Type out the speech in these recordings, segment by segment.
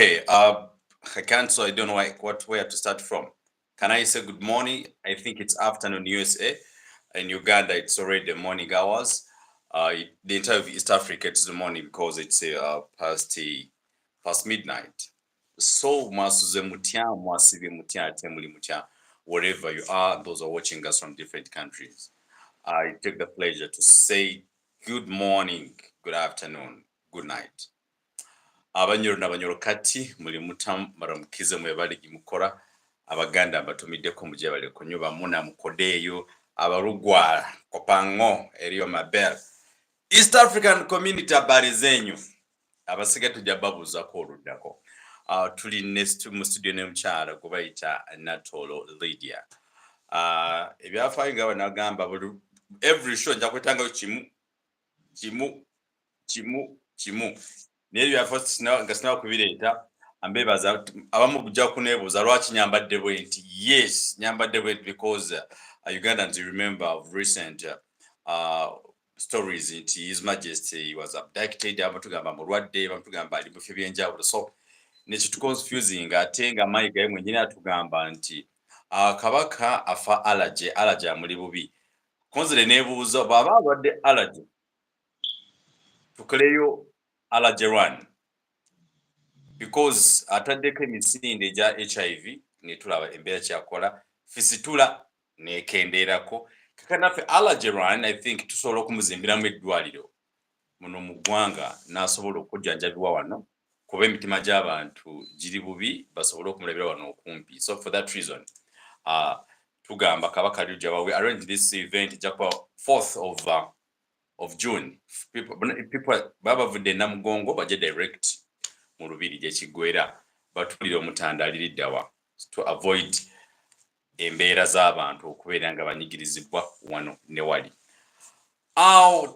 Okay, I can't, so I don't know where to start from. Can I say good morning? I think it's afternoon USA. In Uganda, it's already the morning hours. The entire East Africa, it's the morning because it's past midnight. So mwasuze mutya, mwasibe mutya, ate muli mutya, wherever you are, those are watching us from different countries. I take the pleasure to say good morning, good afternoon, good night. Abanyoro n'abanyoro kati muli mutambaramukize mwebali gimukora abaganda mbatumiddeko muje bali kunyuba muna mukodeyo abarugwala kopango eriyo mabel East African Community habari zenyu abasiga tujja babuuzako oluddako tuli next mu studio ne mkyala kubayita Natolo Lydia ebyafaayo nga banagamba every show nja kwetanga kimu nebyo yafa nga sinawo kubireeta ambebaza abamu bujja kuneebuuza lwaki nyambadde bwenti. Yes, nyambadde bwenti because Ugandans remember of recent stories nti His Majesty was abducted, abatugamba mulwadde, abatugamba ali mu bifo by'enjawulo, so nekyo confusing ate nga Mayiga ye mwennyini atugamba nti kabaka afa allergy amuli bubi. Konzire neebuuza bw'aba alwadde allergy tukoleyo allergy run because ataddeko emisinde egya HIV netulaba embeera kyakola fisitula nekendeerako kakanaffe allergy run I think tusobola okumuzimbiramu eddwaliro muno mu ggwanga n'asobola okujjanjabibwa wano kuba emitima gy'abantu giri bubi basobole okumulabira wano okumpi. So for that reason tugamba kabaka Lydia we arrange this event jakuba 4th of June. People babavudde Namugongo baje direct mu Lubiri gyekigwera batulire omutandaliriddawa to avoid embeera z'abantu okubeera nga banyigirizibwa wano ne wali.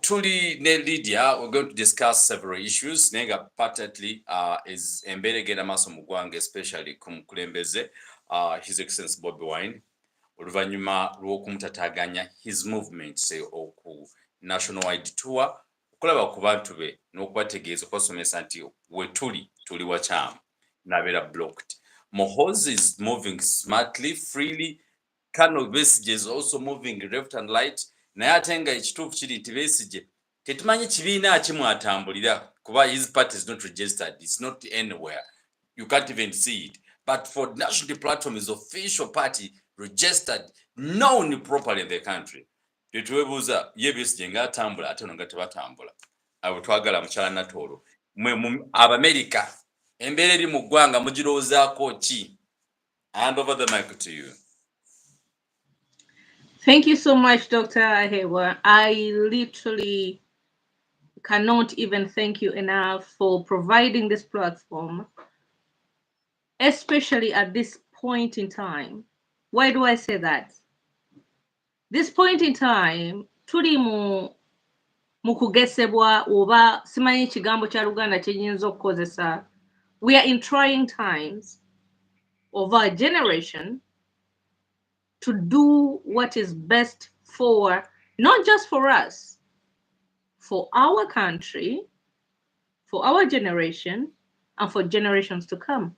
Tuli ne Lydia, we're going to discuss several issues. Nenga partly is embeera egenda maaso mu ggwanga especially ku mukulembeze His Excellency Bobiwines oluvannyuma lw'okumutataaganya his movement oku national-wide tour okulaba ku bantu be n'okubategeeza okubasomesa nti we tuli wakyamu n'abeera blocked. Muhozi is moving smartly, freely. Colonel Besigye is also moving left and right. Naye ate nga ekituufu kiri nti Besigye tetumanyi kibiina kimwatambulira kuba his party is not registered. It's not anywhere. You can't even see it. But for national platform is official party registered, known properly in the country. Tetwebuuza ye Besigye ng'atambula ate no nga tebatambula. Abo twagala mukyala Natolo. Abamerika embeera eri mu ggwanga mugirowoozaako ki? Hand over the mic to you. Thank you so much, Dr. Ahewa. I literally cannot even thank you enough for providing this platform, especially at this point in time. Why do I say that? This point in time, tuli mu kugesebwa oba simanyi kigambo kya Luganda kyenyinza okukozesa. We are in trying times of our generation to do what is best for, not just for us, for our country, for our generation, and for generations to come.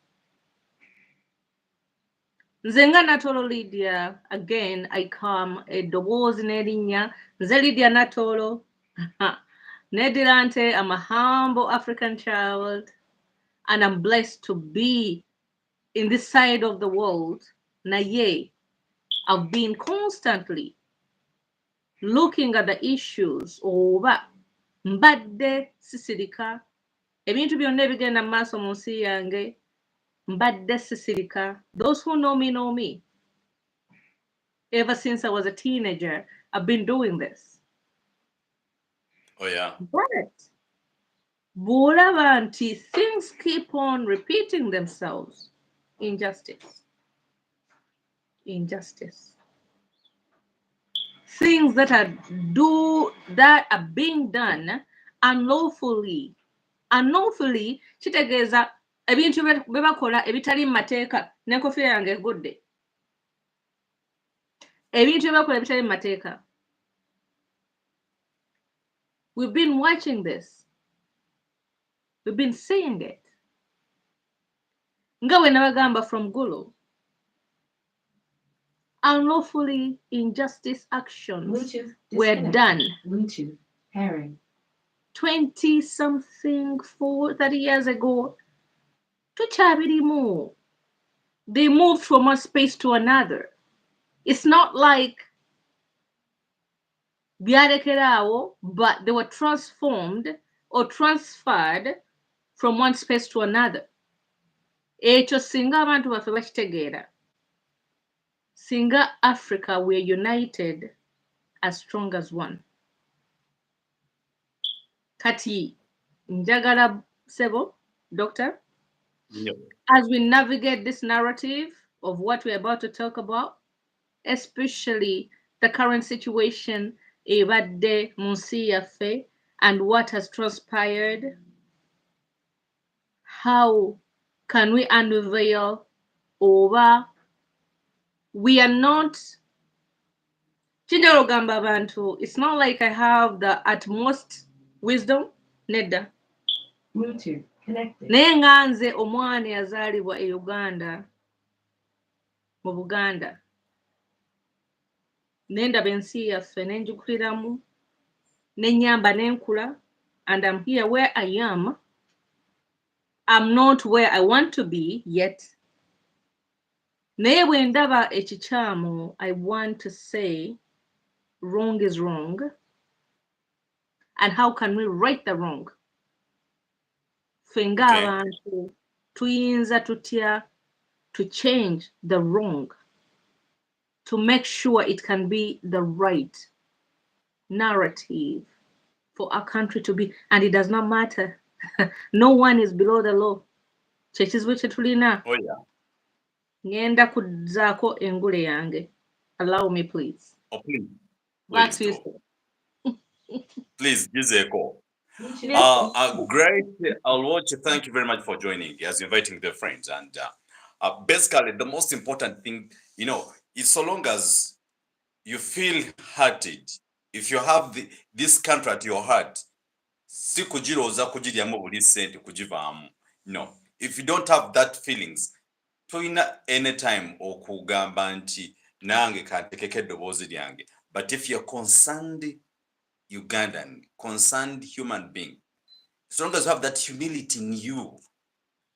Nzenga Natolo Lydia, again, I come eddoboozi n'erinnya, nze Lydia Natolo, Nedirante, I'm a humble African child, and I'm blessed to be in this side of the world. Naye, I've been constantly looking at the issues oba mbadde sisirika ebintu byonna ebigenda mu maaso mu nsi yange mbadde sisirika. Those who know me. Ever since I was a teenager, I've been doing this. Oh yeah. But bw'olaba nti things keep on repeating themselves. Injustice. Things that are being done unlawfully. Kitegeeza ebintu bye bakola ebitali mu mateeka. N'enkofiira yange egudde. Ebintu bye bakola ebitali mu mateeka. We've been watching this. We've been seeing it. nga we nabagamba from Gulu. Unlawfully injustice actions were done. Bluetooth pairing. 20 something, 30 years ago. Tuchabirimu. They moved from one space to another. It's not like byarekeraawo, but they were transformed or transferred from one space to another. Ekyo singa abantu baffe bakitegeera. Singa Africa were united as strong as one. Kati, njagala Sebo, Doctor, Yep. as we navigate this narrative of what we're about to talk about, especially the current situation ebadde mu nsi yaffe and what has transpired, how can we unveil oba we are not kinjala ogamba abantu, it's not like I have the utmost wisdom, nedda. Bluetooth connected. Naye nga nze omwana yazaalibwa e Uganda, mu Buganda. Ne ndaba ensi yaffe ne njiguliramu, ne nnyamba ne nkula, and I'm here where I am. I'm not where I want to be yet. Naye bwe ndaba ekikyamu, I want to say wrong is wrong, and how can we right the wrong? Ffe ng'abantu tuyinza tutya to change the wrong, to make sure it can be the right narrative for our country to be, and it does not matter. No one is below the law. Kyekizibwe kye tulina. Oh yeah. Ngenda kuzzaako engule yange. Allow me, please. Oh, please. Back Please to do. you. Please, Gizeko. Yes. Great. I'll watch. Thank you very much for joining, as inviting the friends. And basically, the most important thing, is so long as you feel hurted, if you have this country at your heart, si kujiroza kujiryamu buli sente kujivaamu. No. If you don't have that feelings, toyina anytime okugamba nti nange kantekeko eddoboozi lyange. But if you're concerned Ugandan, concerned human being, as long as you have that humility in you,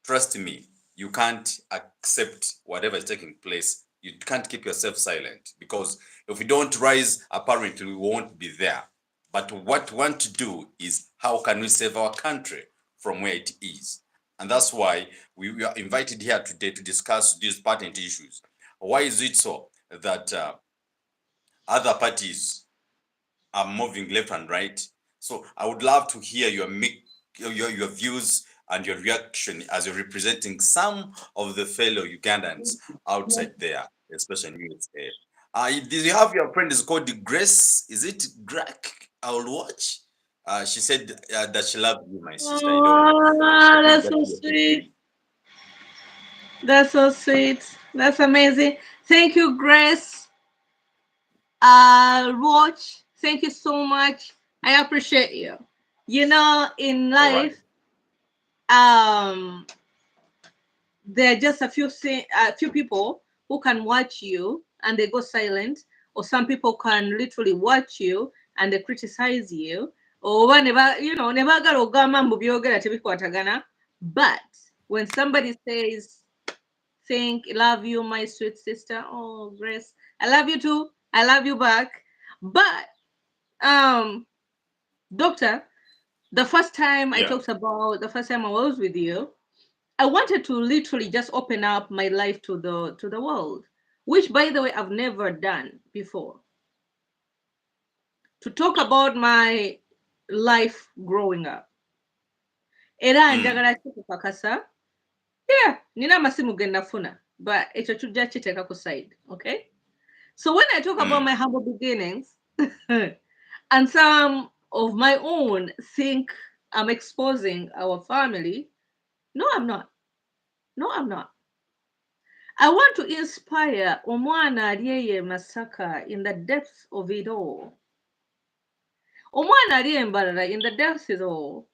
trust me, you can't accept whatever is taking place. You can't keep yourself silent, because if we don't rise, apparently we won't be there. But what we want to do is, how can we save our country from where it is? And that's why we are invited here today to discuss these patent issues. Why is it so that other parties are moving left and right? So I would love to hear your views and your reaction as you're representing some of the fellow Ugandans outside there, especially in USA. Did you have your friend is called Grace? Is it Grack? I will watch. She said that she loved you, my sister. I don't know. Oh, that's so sweet. That's so sweet. That's amazing. Thank you, Grace. Watch. Thank you so much. I appreciate you. In life, there are just a few people who can watch you and they go silent, or some people can literally watch you and they criticize you, or never but when somebody says, love you, my sweet sister, oh Grace, I love you too, I love you back. But Doctor, the first time I was with you, I wanted to literally just open up my life to the world, which, by the way, I've never done before. To talk about my life growing up. Era njagala kikukakasa. Yeah, nina amasimu ge nafuna, but ekyo tujja kiteeka ku side, okay? So when I talk about my humble beginnings, and some of my own think I'm exposing our family, no, I'm not. No, I'm not. I want to inspire omwana aliye Masaka in the depths of it all. Omwana aliye Mbarara in the depths of it all.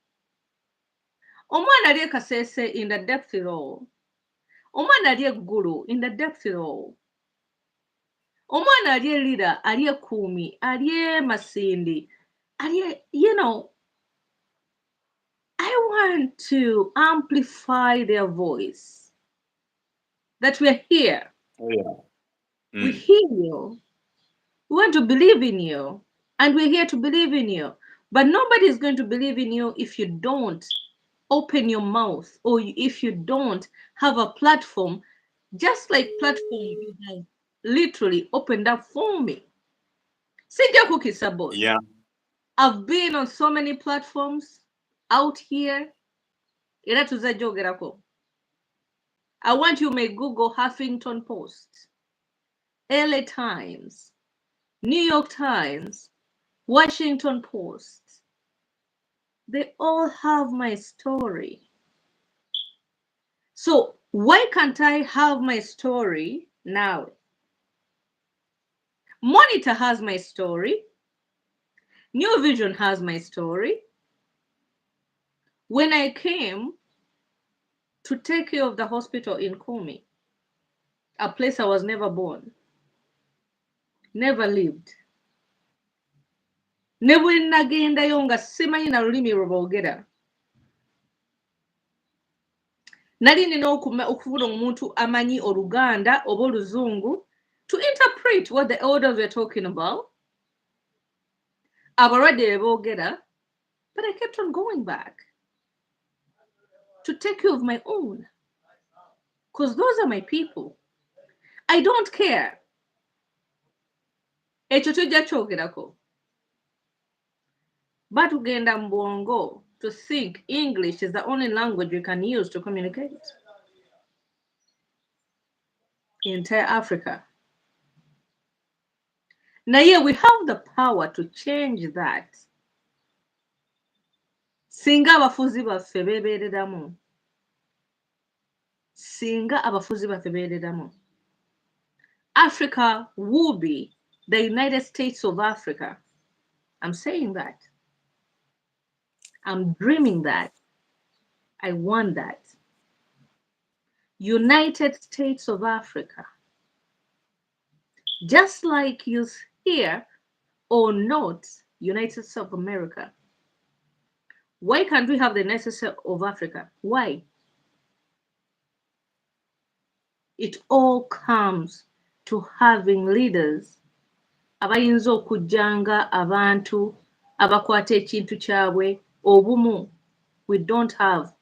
Omwana aliye Kasese in the depths of it all. omwana ali eggulu in the depth of all. Omwana ali leader, ali kumi, ali masindi, ali, you know, I want to amplify their voice. That we're here. Oh, yeah. We hear you. We want to believe in you. And we're here to believe in you. But nobody is going to believe in you if you don't open your mouth or if you don't have a platform, just like platform you have literally opened up for me. Sija kukisa boss. Yeah. I've been on so many platforms out here. Era tuzajogerako. I want you may Google Huffington Post, LA Times, New York Times, Washington Post. They all have my story. So why can't I have my story now? Monitor has my story. New Vision has my story. When I came to take care of the hospital in Kumi, a place I was never born, never lived. Ne bwe nagendayo nga simanyi na lulimi lwe boogera. Nali nina okufuna omuntu amanyi Oluganda oba Oluzungu to interpret what the elders were talking about. Abalwadde be boogera, but I kept on going back to take care of my own. Because those are my people. I don't care. Ekyo tujja kyogerako. Batugenda mu bwongo to think English is the only language we can use to communicate. In entire Africa. Now here we have the power to change that. Singa abafuzi baffe bebeereramu. Singa abafuzi baffe bebeereramu. Africa will be the United States of Africa. I'm saying that. I'm dreaming that. I want that. United States of Africa. Just like you hear or not United States of America. Why can't we have the United States of Africa? Why? It all comes to having leaders abayinza okujjanga abantu abakwata ekintu kyabwe obumu. We don't have.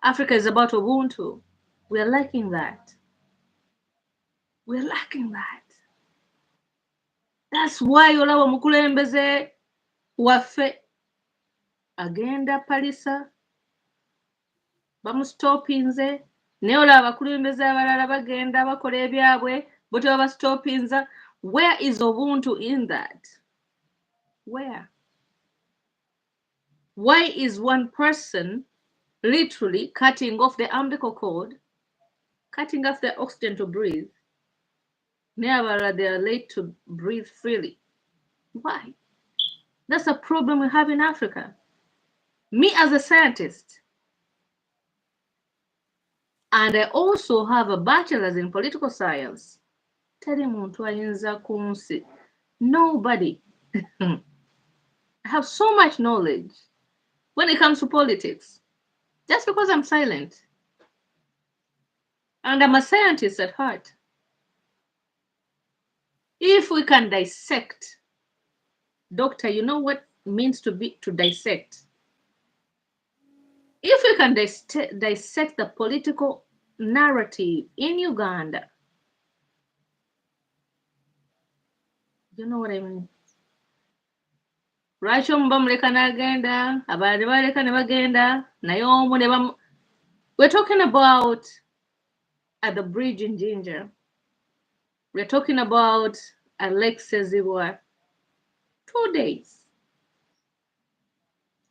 Africa is about Ubuntu. We are lacking that. We're lacking that. That's why olaba omukulembeze waffe agenda palisa bamustopinze naye olaba abakulembeze abalala bagenda bakola ebyabwe bo tebabastopinza. Where is Ubuntu in that? Where? Why is one person literally cutting off the umbilical cord, cutting off the oxygen to breathe? Never they are late to breathe freely. Why? That's a problem we have in Africa. Me as a scientist, and I also have a bachelor's in political science. Nobody. I have so much knowledge when it comes to politics, just because I'm silent. And I'm a scientist at heart. If we can dissect, doctor, you know what it means to dissect. If we can dissect the political narrative in Uganda, you know what I mean? Lwaki omu bamuleka n'agenda, abalala ne baleka ne bagenda, naye omu ne bamu. We're talking about at the bridge in Ginger. We're talking about Alexis Zibwa. 2 days.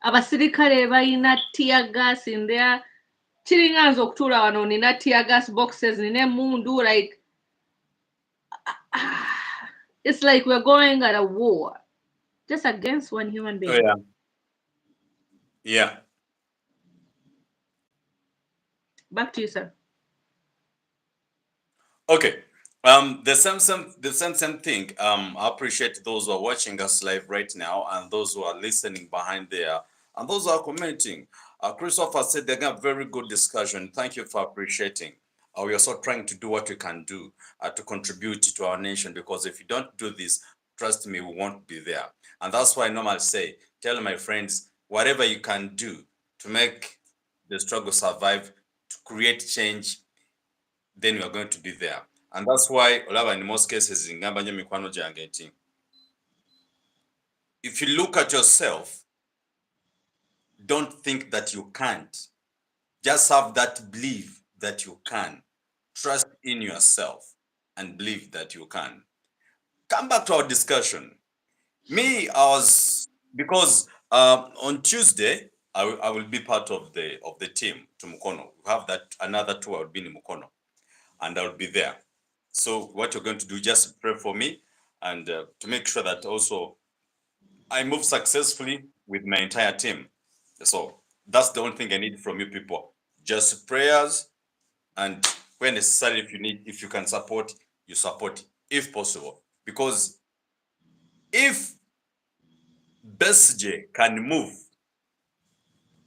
Abasirikale balina tear gas in there. Kiringa nze okutuula wano nina tear gas boxes nina emundu, like it's like we're going at a war just against one human being. Oh, yeah. Yeah. Back to you, sir. Okay. The same thing. I appreciate those who are watching us live right now and those who are listening behind there and those who are commenting. Christopher said they got very good discussion. Thank you for appreciating. We are also trying to do what we can do to contribute to our nation, because if you don't do this, trust me, we won't be there. And that's why I normally say, tell my friends, whatever you can do to make the struggle survive, to create change, then you are going to be there. And that's why olaba in most cases ngamba nnyo mikwano gyange nti if you look at yourself, don't think that you can't. Just have that belief that you can. Trust in yourself and believe that you can. Come back to our discussion. Me, I was, because on Tuesday I will be part of the team to Mukono. We have that another tour. I will be in Mukono, and I will be there. So what you're going to do, just pray for me and to make sure that also I move successfully with my entire team. So that's the only thing I need from you people. Just prayers, and when necessary, if you can support, you support if possible. Because if Besigye can move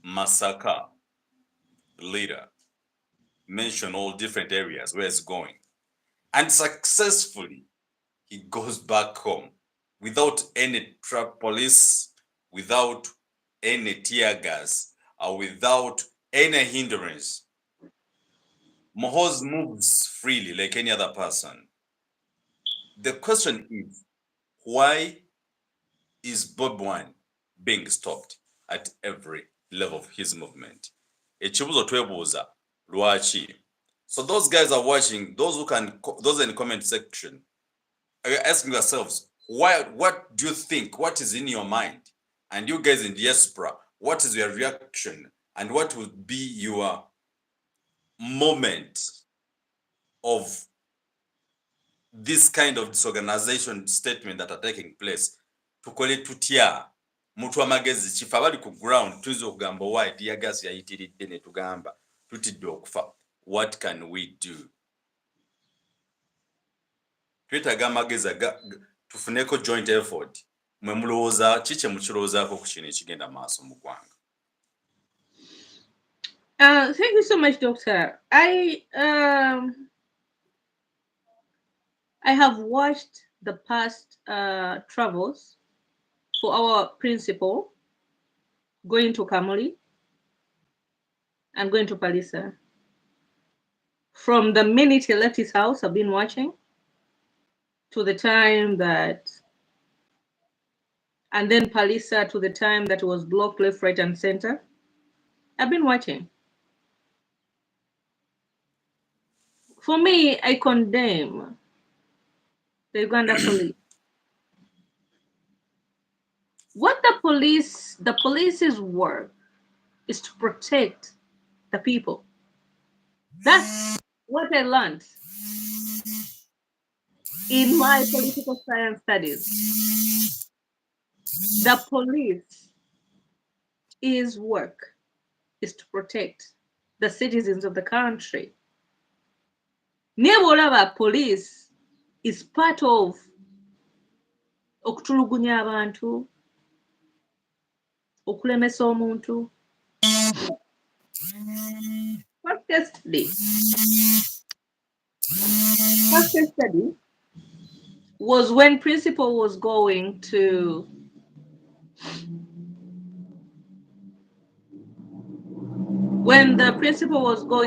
Masaka leader, mention all different areas where it's going, and successfully he goes back home without any trap police, without any tear gas, or without any hindrance. Muhozi moves freely like any other person. The question is, why is Bobiwines being stopped at every level of his movement? Ekibuzo twebuuza lwaki. So those guys are watching, those in the comment section, are asking yourselves, what do you think? What is in your mind? And you guys in diaspora, what is your reaction? And what would be your moment of this kind of disorganization statement that are taking place? Tukole tutya mutu amagezi chifa abali ku ground tuiza okugamba why tiagas yayitiridde ne tugamba tutidde okufa. What can we do? Twetaaga amagezi tufuneko joint effort. Mwe mulowooza ki kye mukirowoozaako ku kino ekigenda maaso mu ggwanga? Thank you so much, Doctor. I have watched the past travels for our principal going to Kamuli and going to Palisa. From the minute he left his house, I've been watching to the time that, and then Palisa to the time that it was blocked left, right, and center. I've been watching. For me, I condemn the Uganda police. What the police's work is to protect the people. That's what I learned in my political science studies. The police's work is to protect the citizens of the country. Nebolaba police is part of okutulugunya abantu, okulemesa omuntu. First case study was when principal was going to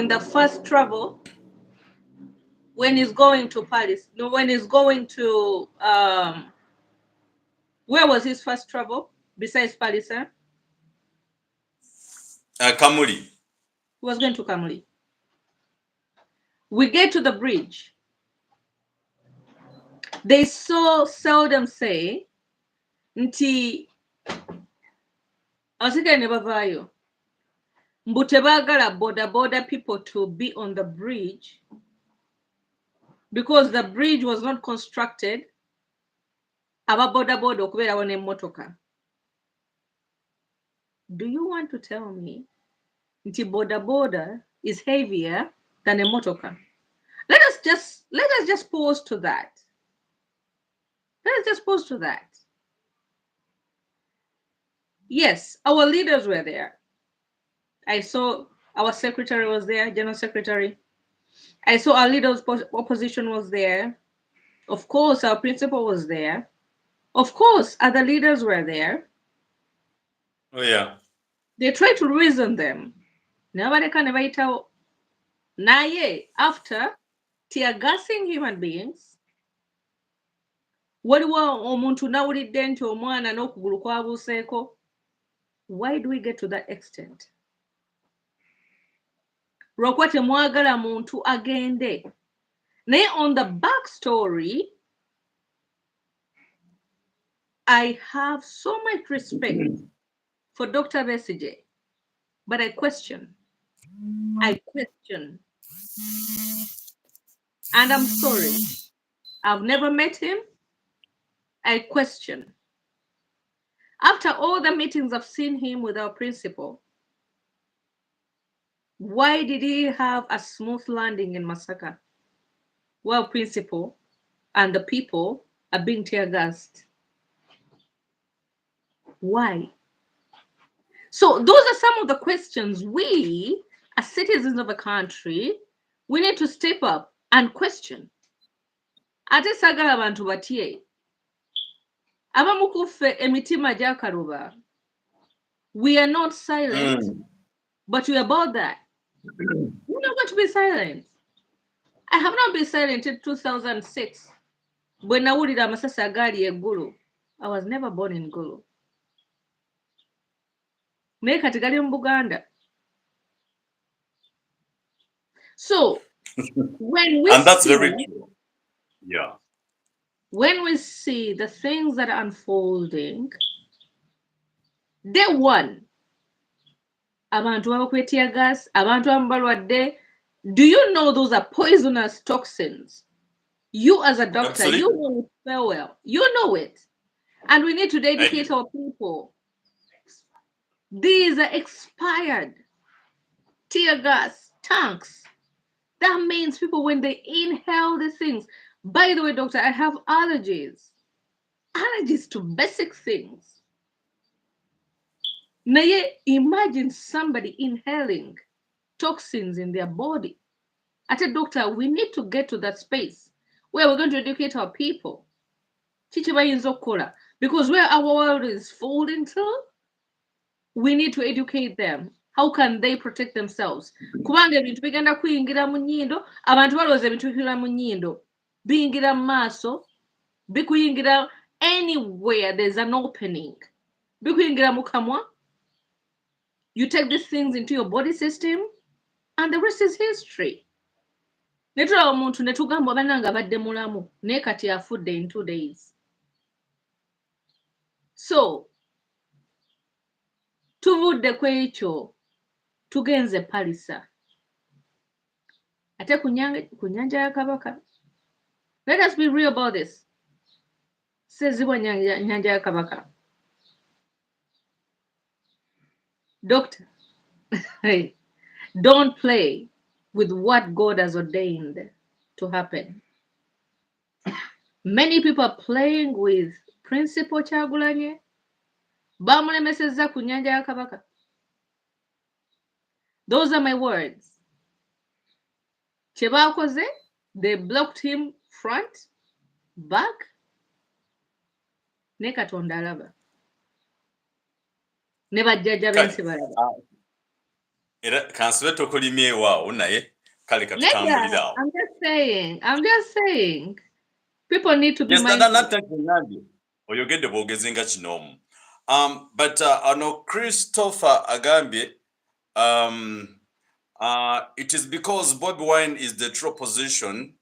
the first travel, when he's going to Paris, no, when he's going to where was his first travel besides Paris? Kamuli. He was going to Kamuli. We get to the bridge. They so seldom say nti asika ne bavayo mbu tebagala border people to be on the bridge because the bridge was not constructed aba boda okubeerawo n'emmotoka. Do you want to tell me nti border is heavier than a motoka? Let us just pause to that. Let us just pause to that. Yes, our leaders were there. I saw our secretary was there, general secretary. I saw our leaders opposition was there. Of course, our principal was there. Of course, other leaders were there. Oh yeah. They tried to reason them. Nobody can ever tell. Naye, after tear gassing human beings, waliwo omuntu nawulidde nti omwana n'okugulu kwabuuseeko. Why do we get to that extent? Lw'okuba temwagala muntu agende. Naye on the backstory, I have so much respect for Dr. Besigye, but I question. And I'm sorry. I've never met him. I question. After all the meetings I've seen him with our principal, why did he have a smooth landing in Masaka? Well, principal and the people are being tear gassed. Why? So those are some of the questions we, as citizens of a country, we need to step up and question. Ate sagala abantu batye. Abamu kuffe emitima gyakaluba. We are not silent, but we're about that. We're not going to be silent. I have not been silent in 2006. When nawulira amasasi agaali eggulu. I was never born in Gulu. Naye kati gali mu Buganda. So, when we And that's see, very true. Yeah. when we see the things that are unfolding, day one, abantu babakuba tear gas, abantu abamu balwadde. Do you know those are poisonous toxins? You as a doctor, Absolutely. you know it very well. You know it. And we need to educate our people. These are expired tear gas tanks. That means people, when they inhale these things. By the way, doctor, I have allergies. Allergies to basic things. Now, imagine somebody inhaling toxins in their body. I said, doctor, we need to get to that space where we're going to educate our people. Because where our world is falling to, we need to educate them. How can they protect themselves? Kubanga ebintu bigenda kuyingira mu nnyindo, abantu balowooza ebintu bikuyingira mu nnyindo, biyingira mu maaso, bikuyingira anywhere there's an opening. Bikuyingira mu kamwa. You take these things into your body system, and the rest is history. Ne tulaba omuntu ne tugamba bannange abadde mulamu, naye kati afudde in 2 days. So, tuvudde ku ekyo, tugenze Palisa. Ate ku nnyanja ya Kabaka. Let us be real about this. Sezibwa nnyanja ya Kabaka. Doctor, hey, don't play with what God has ordained to happen. Many people are playing with Principal Kyagulanyi. Bamulemesezza ku nnyanja ya Kabaka. Those are my words. Kye baakoze, they blocked him front, back, ne Katonda alaba. Ne bajjajja b'ensi balaba. Era kansibe tokolimye waawo naye kale katutambulira awo. I'm just saying. People need to be mindful. Oyogedde bwogezi nga kinoomu. But ano Christopher agambye it is because Bobiwines is the true opposition.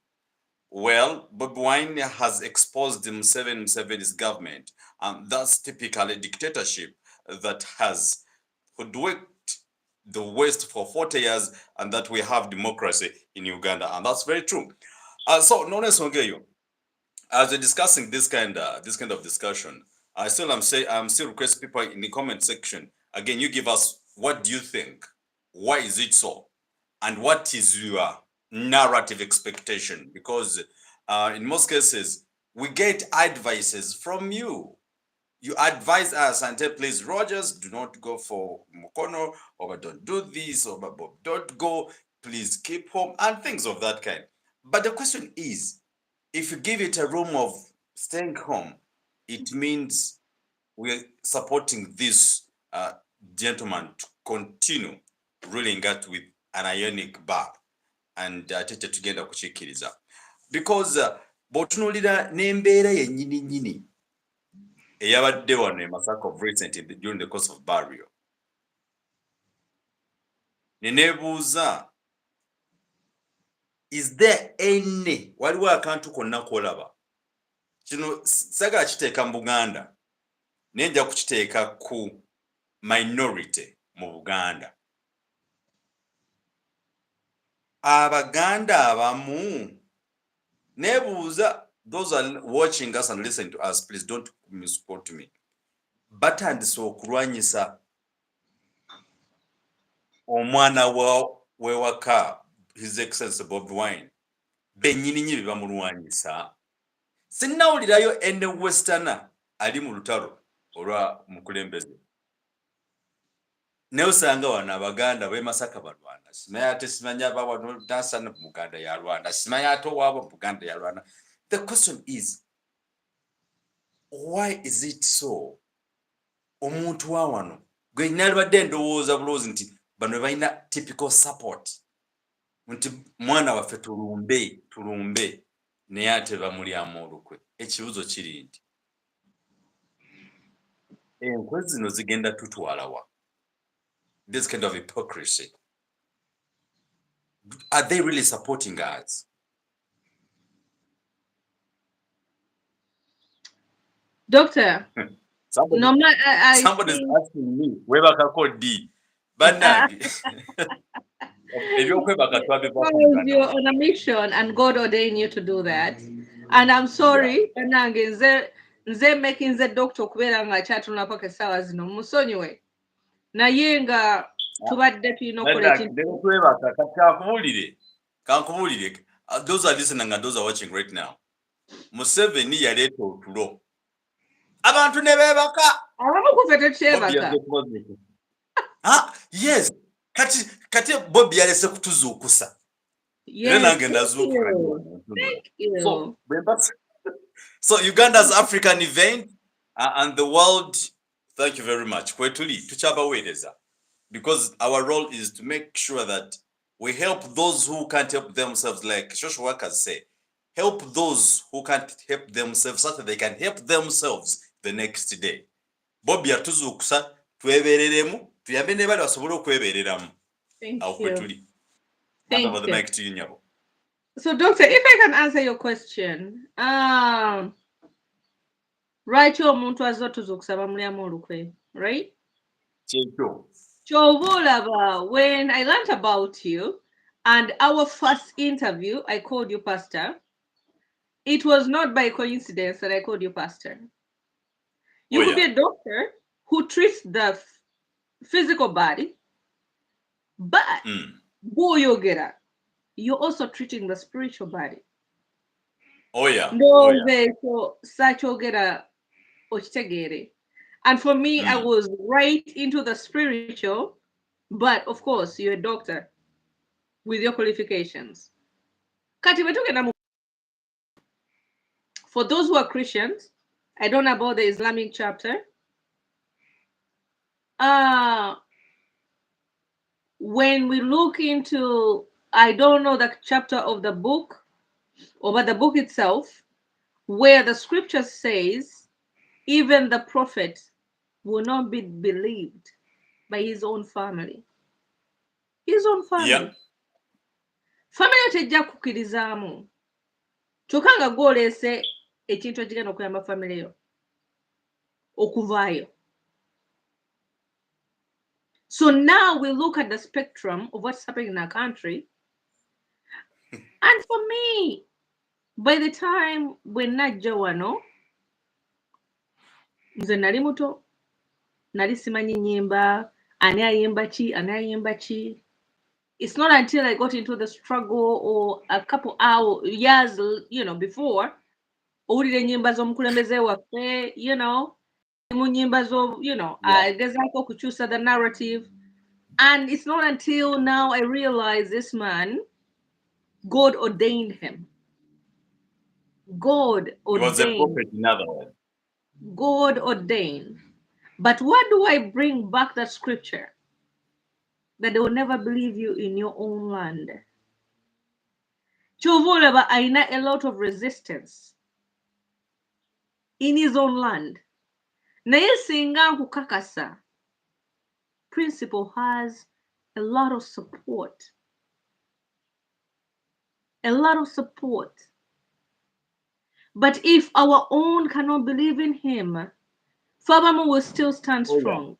Well, Bobiwines has exposed Museveni's government, and that's typically dictatorship that has hoodwinked the West for 40 years, and that we have democracy in Uganda, and that's very true. So, Nonese Ongeyo, as we're discussing this kind of discussion, I'm still request people in the comment section. Again, you give us what do you think? Why is it so? And what is your narrative expectation, because in most cases we get advices from you. You advise us and say, please, Rogers, do not go for Mukono, or don't do this, or Bob, don't go, please keep home, and things of that kind. But the question is, if you give it a room of staying home, it means we're supporting this gentleman to continue ruling out with an ionic bar, and tete tugenda kukikkiriza, because bw'otunuulira n'embeera yennyini nnyini eyabadde wano e Masaka of recent during the course of burial, neneebuuza, is there any, waliwo akantu konna kolaba? Kino sagala kiteeka mu Buganda, naye nja kukiteeka ku minority mu Buganda. Abaganda abamu, neebuuza, those are watching us and listening to us, please don't misquote me, batandise okulwanyisa omwana wewaka His Excellency Bobiwines, bennyini nnyo bamulwanyisa. Sinnawulirayo ene Westerner ali mu lutalo olwa mukulembeze. Naye osanga wano Abaganda b'e Masaka balwana. Simanyi ate simanyi abawano Dansana Buganda yalwana. Simanyi ate owaabo Buganda yalwana. The question is, why is it so? Omuntu wa wano gwe nalibadde ndowooza bulowoozi nti bano balina typical support, nti mwana waffe tulumbe, naye ate bamulyamu olukwe. Ekibuzo kiri nti enkwe zino zigenda tutwala wa? This kind of hypocrisy. Are they really supporting us? Doctor, Somebody's asking me, webakako D. Banagi. you're on a mission and God ordained you to do that. And I'm sorry, Banagi, nze making the doctor kubera nga chatuna paka sawa zino musonyiwe. Naye nga tubadde tulina kankubulire. Those are listening and those are watching right now. Museveni yaleeta otulo. Abantu ne beebaka. Abamu kufe tekyebaka. Yes. Kati Bobby yalese kutuzuukusa. Yes. Thank you. So Uganda's African event and the world, thank you very much. Kwetuli, tuchabaweereza. Because our role is to make sure that we help those who can't help themselves, like social workers say. Help those who can't help themselves so that they can help themselves the next day. Bobby yatuzuukusa, twebereremu, tuyambe ne bali basobole okwebereramu. Thank you. Thank you. The mic to you, Nyabo. So, Doctor, if I can answer your question, right, your muntu azotuzukusa bamulyamu olukwe, right? When I learned about you and our first interview, I called you pastor. It was not by coincidence that I called you pastor. You could be a doctor who treats the physical body, but you're also treating the spiritual body. And for me, I was right into the spiritual, but of course, you're a doctor with your qualifications. For those who are Christians, I don't know about the Islamic chapter. When we look into, I don't know the chapter of the book, or but the book itself, where the scripture says, even the prophet will not be believed by his own family. His own family. Yeah. Family tejja kukkirizamu. Kyokka nga gw'oleese ekintu ekigenda okuyamba family yo okuvaayo. So now we look at the spectrum of what's happening in our country. And for me, by the time when najja wano, nze nali muto, nali simanyi nyimba, ani ayimba ki. It's not until I got into the struggle or a couple years, before, owulira ennyimba z'omukulembeze waffe, mu nnyimba agezaako okukyusa the narrative. And it's not until now I realize this man, God ordained him. God ordained. He was a prophet, in other words. God ordained. But why do I bring back that scripture? That they will never believe you in your own land. Chovolaba aina a lot of resistance in his own land. Naye singa nkukakasa, Principle has a lot of support. A lot of support. But if our own cannot believe in him, Fabamu will still stand strong.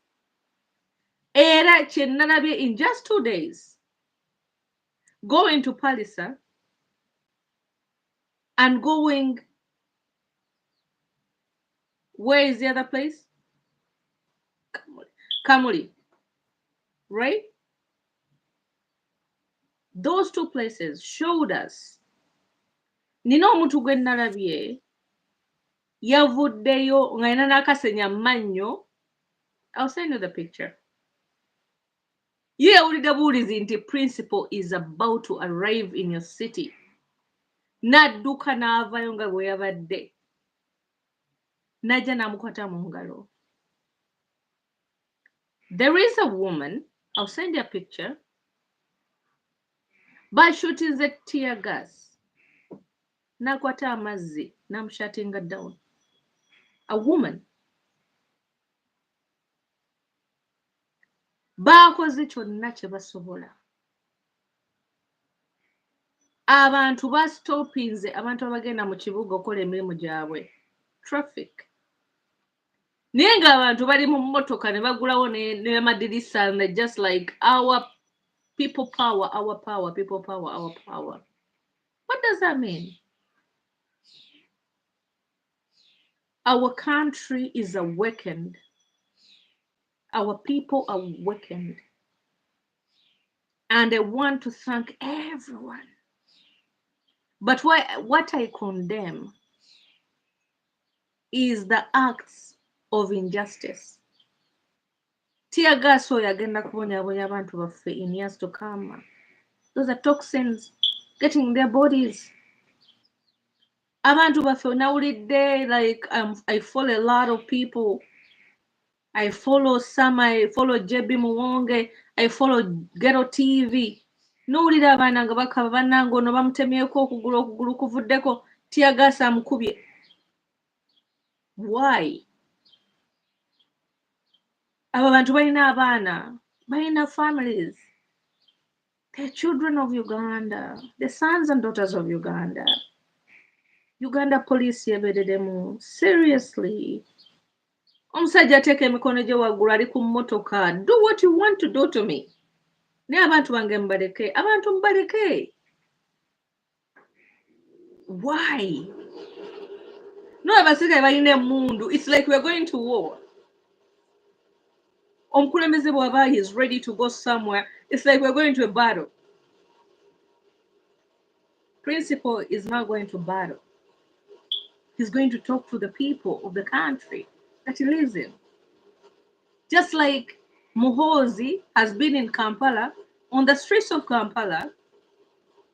Era chenalabe in just 2 days, going to Palisa and going, where is the other place? Kamuli, right? Those two places showed us. Nino omuntu gwe nalabye yavuddeyo ng'alina n'akasenya mannyo. I'll send you the picture. Ye yawulidde buulizi nti Principle is about to arrive in your city. N'adduka n'avayo nga bwe yabadde. N'ajja n'amukwata mu ngalo. There is a woman, I'll send you a picture, bashutinze tear gas. N'akwata amazzi n'amushatinga down. A woman. Baakoze kyonna kye basobola. Abantu bastopinze abantu abagenda mu kibuga okukola emirimu gyabwe. Traffic. Naye ng'abantu bali mu mmotoka ne bagulawo n'amadirisa and they're just like, our people power, our power, people power, our power. What does that mean? Our country is awakened. Our people are awakened. And I want to thank everyone. But what I condemn is the acts of injustice. Tear gas oyo agenda kubonyabonya abantu baffe in years to come. Those are toxins getting in their bodies. Abantu baffe nawulidde, like I follow a lot of people. I follow some, I follow JB Muwonge, I follow Ghetto TV. Nowulira abaana nga bakaba bannange ono bamutemyeko okugulu kuvuddeko tear gas amukubye. Why? Abo bantu balina abaana, balina families. They're children of Uganda. The sons and daughters of Uganda. Uganda police yeberedemu. Seriously. Omusajja ateeka emikono gye waggulu ali ku mmotoka. Do what you want to do to me. Naye abantu bange mbaleke. Abantu mbaleke. Why? No, abasirikale balina emmundu. It's like we're going to war. Omukulembeze bw'aba is ready to go somewhere. It's like we're going to a battle. Principle is not going to battle. He's going to talk to the people of the country that he lives in. Just like Muhozi has been in Kampala, on the streets of Kampala,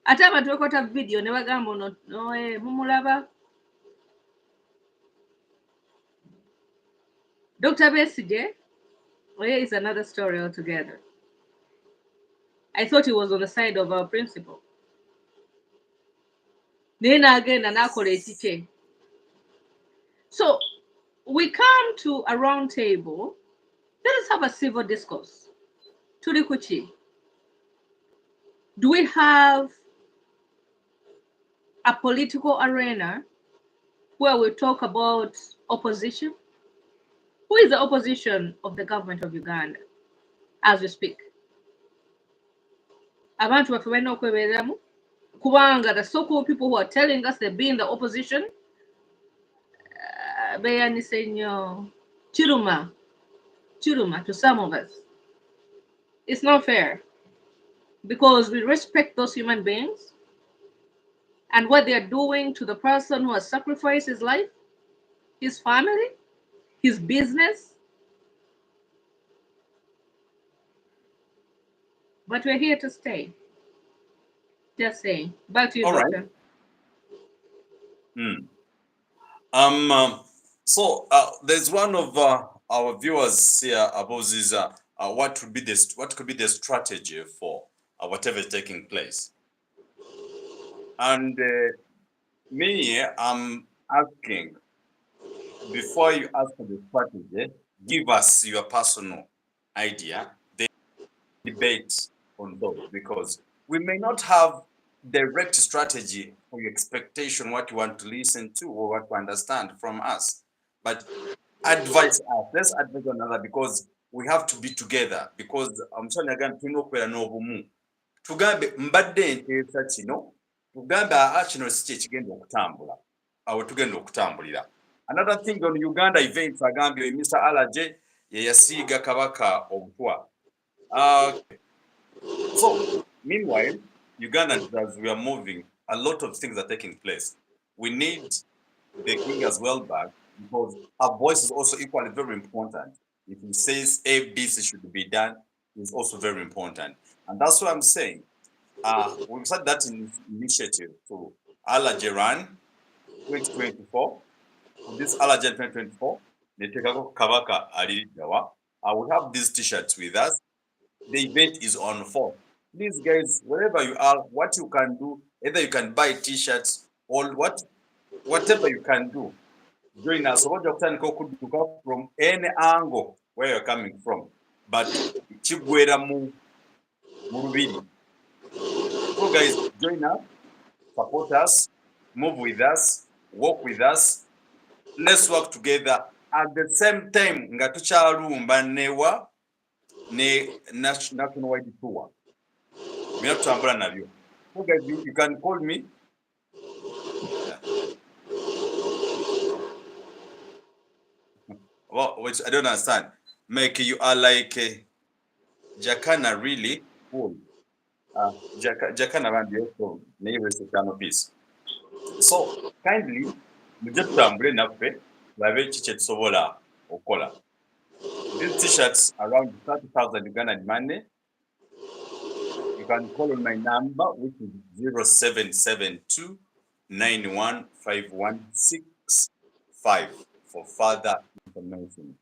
ate abantu bakwata video ne bagamba no mumulaba. Dr. Besigye, here is another story altogether. I thought he was on the side of our Principle. Then again, anakola ekike. So we come to a round table. Let us have a civil discourse. Tuli kuki. Do we have a political arena where we talk about opposition? Who is the opposition of the government of Uganda as we speak? Abantu baffe balina okwebeeramu kubanga the so-called people who are telling us they've been the opposition beyanise nnyo kiruma to some of us. It's not fair. because we respect those human beings and what they're doing to the person who has sacrificed his life, his family, his business. But we're here to stay. Just saying. Back to you, All right. doctor. Hmm. So there's one of our viewers here about this. What could be the strategy for whatever is taking place? And me, I'm asking, before you ask for the strategy, give us your personal idea, the debate on those, because we may not have direct strategy or expectation, what you want to listen to or what to understand from us. But advise us, let's advise one another, because we have to be together, because I'm telling you again, tugambe mbadde nteesa kino, tugambe kino si kye kigenda okutambula, awo tugenda okutambulira. Another thing on Uganda events, agambye Mr. Allergy ye yasiiga kabaka obutwa. So meanwhile, Ugandans, as we are moving, a lot of things are taking place. We need the king as well back, because our voice is also equally very important. If he says ABC should be done, is also very important. And that's what I'm saying. We've started that initiative to Allergy Run 2024. For this Allergy 2024, Kabaka Alijawa. We have these t-shirts with us. The event is on 4. Please, guys, wherever you are, what you can do, either you can buy t-shirts or whatever you can do. Join us. So what you're could come from any angle where you're coming from. But Chibwera Murubiri. So guys, join us, support us, move with us, work with us. Let's work together. At the same time, nga tukyalumba newa ne nationwide tour. We have to ambula nabyo. So guys, you can call me. Well, which I don't understand. Make you are like Jakana really cool. Jakana Randio from Neighbors Piece. So kindly, we just tambule naffe, babe kiki tusobola okola. These t-shirts around 30,000 Ugandan money. You can call on my number, which is 0772 915165 for further information.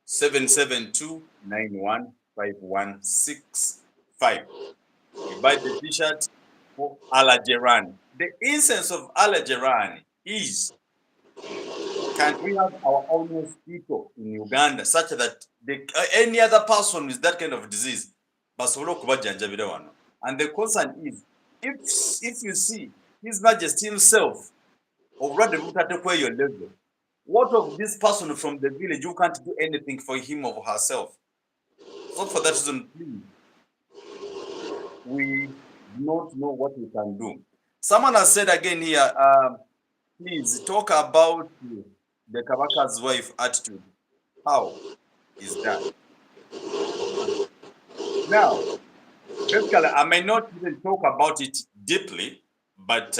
772-915165. You buy the t-shirt for Allergy. The essence of Allergy is, can we have our own mosquito in Uganda such that any other person with that kind of disease, and the concern is, if you see His Majesty himself, or rather your level, what of this person from the village who can't do anything for him or herself? So for that reason, please, we do not know what we can do. Someone has said again here, please talk about the Kabaka's wife attitude. How is that? Now, basically, I may not even talk about it deeply, but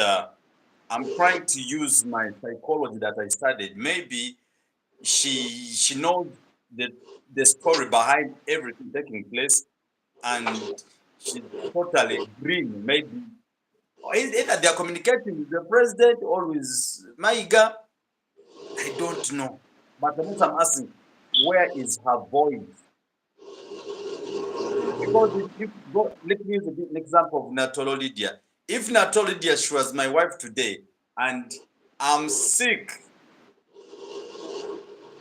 I'm trying to use my psychology that I studied. Maybe she knows the story behind everything taking place, and she's totally green. Maybe either they are communicating with the president or with Maiga. I don't know. But the most I'm asking, where is her voice? Because if go, let me use an example of Natolo Lydia. If Natolo Lydia, she was my wife today, and I'm sick,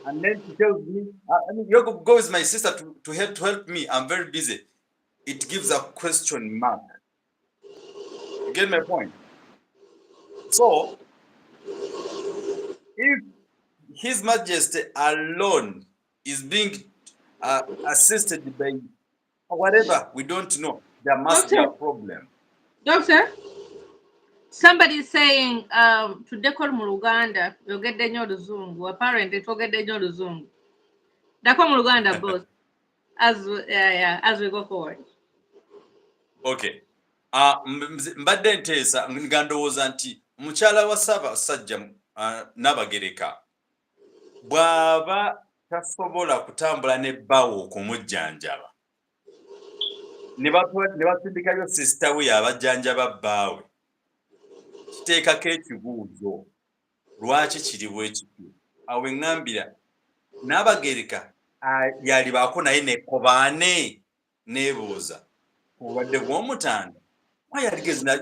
and then she tells me, I mean, you go with my sister to help me, I'm very busy. It gives a question mark. You get my point? So, if His Majesty alone is being assisted by whatever, we don't know, there must be a problem. Doctor, somebody is saying tudeko mu Luganda yogedde nnyo Oluzungu. Apparently twogedde nnyo Oluzungu. Dako mu Luganda both as we go forward. Okay. mbadde nteesa nga ndowooza nti mukyala wa Ssaabasajja Nabagereka bw'aba tasobola kutambula n'ebbawo okumujjanjaba ne basindikayo sisita we yabajjanjaba bbaawe, kiteekako ekibuuzo lwaki kiri bwe kityo. Awo eŋŋambira Nabagereka yalibaako naye nekobaane neebuuza obulwadde bw'omutanda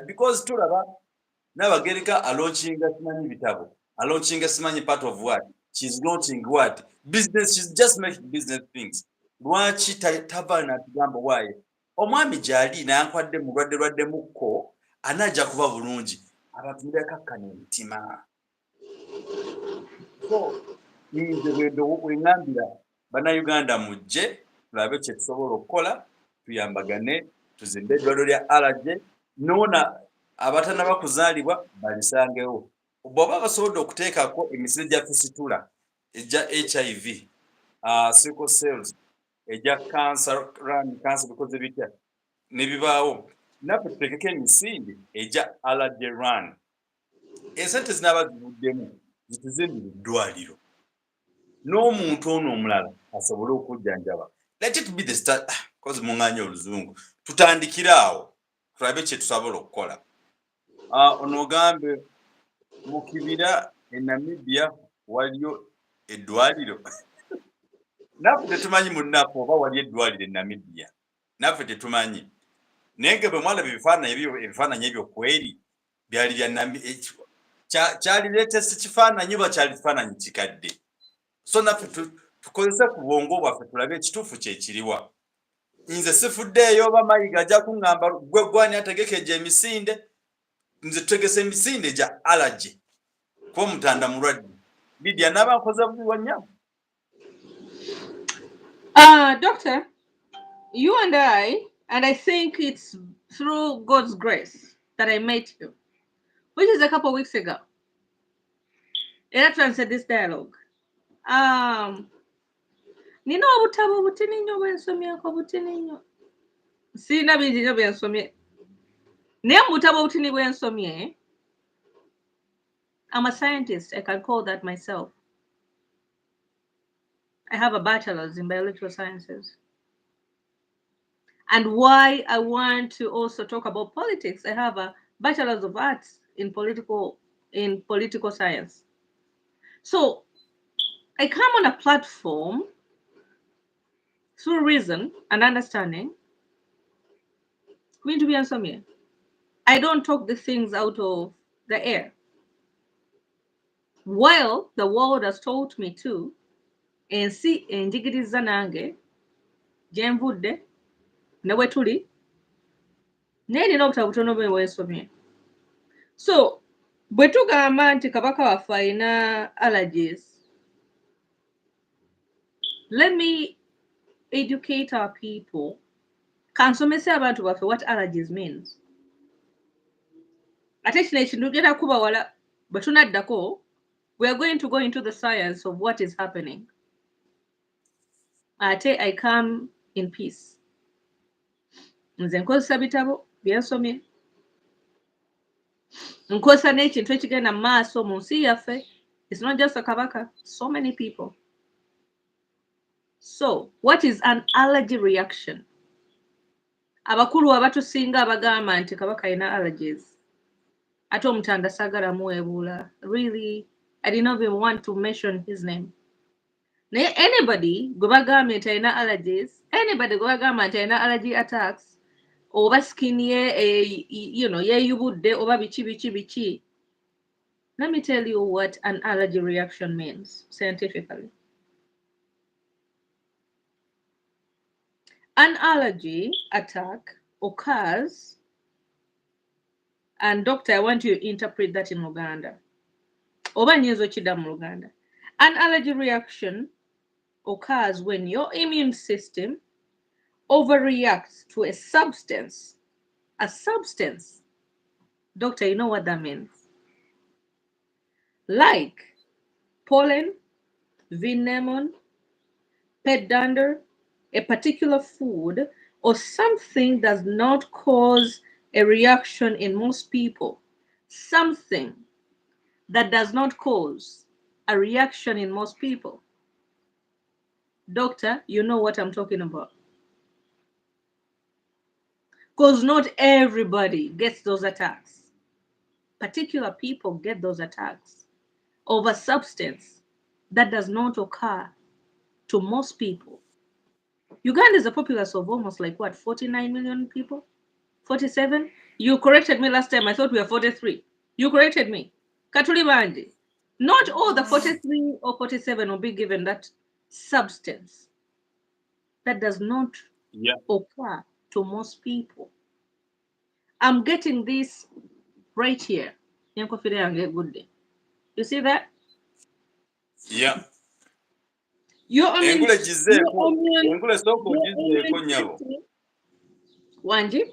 because tulaba Nabagereka alaunchinga simanyi bitabo, alaunchinga simanyi part of what she's launching, what business, she's just making business things. Lwaki tava natugamba waaye omwami gyali nayankwadde mulwadde mukko anajja kuba bulungi abatunda kakkana emitima. So nze bweŋŋambira bannayuganda mujje tulabe kye tusobola okukola, tuyambagane tuzimbe eddwaliro lya Allergy noona abatannaba kuzaalibwa balisangewo. Bw'oba basobodde okuteekako emisiri gya fisitula egya HIV, sickle cells, egya cancer bikoze bitya ne bibaawo, naffe tuteekeko emisinde egya Allergy run. Esente zinaaba zivuddemu zituzimbire eddwaliro n'omuntu ono omulala asobole okujjanjaba. Let it be the start, cause muŋŋaanya oluzungu. Tutandikire awo tulabe kye tusobola okukola. Ono ogambe mu kibira e Namibia waliyo eddwaliro. Naffe tetumanyi munnaffe oba wali eddwaliro e Namibia, naffe tetumanyi. Naye nga bwe mwalaba ebifaananyi ebyo kweri byali bya kyali latest kifaananyi oba kyali kifaananyi kikadde. So naffe tukozese ku bwongo bwaffe tulabe ekituufu kye kiriwa. Nze sifuddeeyo oba mayiga ajja kuŋŋamba gwe gwani ategeka egyo emisinde. Nze tutegese emisinde gya Allergy kuba omutanda mulwadde. Lydia naaba nkoze bubi nnyo. Doctor, you and I think it's through God's grace that I met you, which is a couple of weeks ago. And I translated this dialogue. Nina obutabo butini nnyo bwensomyeko butini nnyo. Sirina bingi nnyo byensomye. Naye mu butabo butini bwensomye, I'm a scientist. I can call that myself. I have a bachelor's in biological sciences. And why I want to also talk about politics, I have a bachelor's of arts in political science. So I come on a platform through reason and understanding. Going to be ansomnia. I don't talk the things out of the air. While the world has taught me to, ensi enjigiriza nange gye nvudde ne we tuli naye nina obutabo butono bwe bwensomye. So bwe tugamba nti kabaka waffe alina allergies, let me educate our people. Kansomese abantu baffe what allergies means. Ate kino ekintu tugenda kubawala bwe tunaddako, we are going to go into the science of what is happening. Ate I come in peace. Nze nkozesa bitabo byensomye. Nkozesa n'ekintu ekigenda mu maaso mu nsi yaffe. It's not just a kabaka, so many people. So, what is an allergy reaction? Abakulu abatusinga abagamba nti kabaka alina allergies. Ate omutanda saagala muwebuula. Really, I did not even want to mention his name. Naye anybody gwe bagambye nti alina allergies, anybody gwe bagamba nti alina allergy attacks, oba skin ye yeeyubudde oba biki. Let me tell you what an allergy reaction means scientifically. An allergy attack occurs, and doctor, I want you to interpret that in Luganda. Oba nyinza okidda mu Luganda. An allergy reaction occurs when your immune system overreacts to a substance. A substance. Doctor, you know what that means? Like pollen, venemon, pet dander, a particular food, or something does not cause a reaction in most people, something that does not cause a reaction in most people. Doctor, you know what I'm talking about. Because not everybody gets those attacks. Particular people get those attacks over substance that does not occur to most people. Uganda is a populace of almost like what, 49 million people? 47? You corrected me last time. I thought we were 43. You corrected me. Katuli Banji. Not all the 43 or 47 will be given that substance that does not occur to most people. I'm getting this right here. You see that? Yeah. Your immune system. Wanji?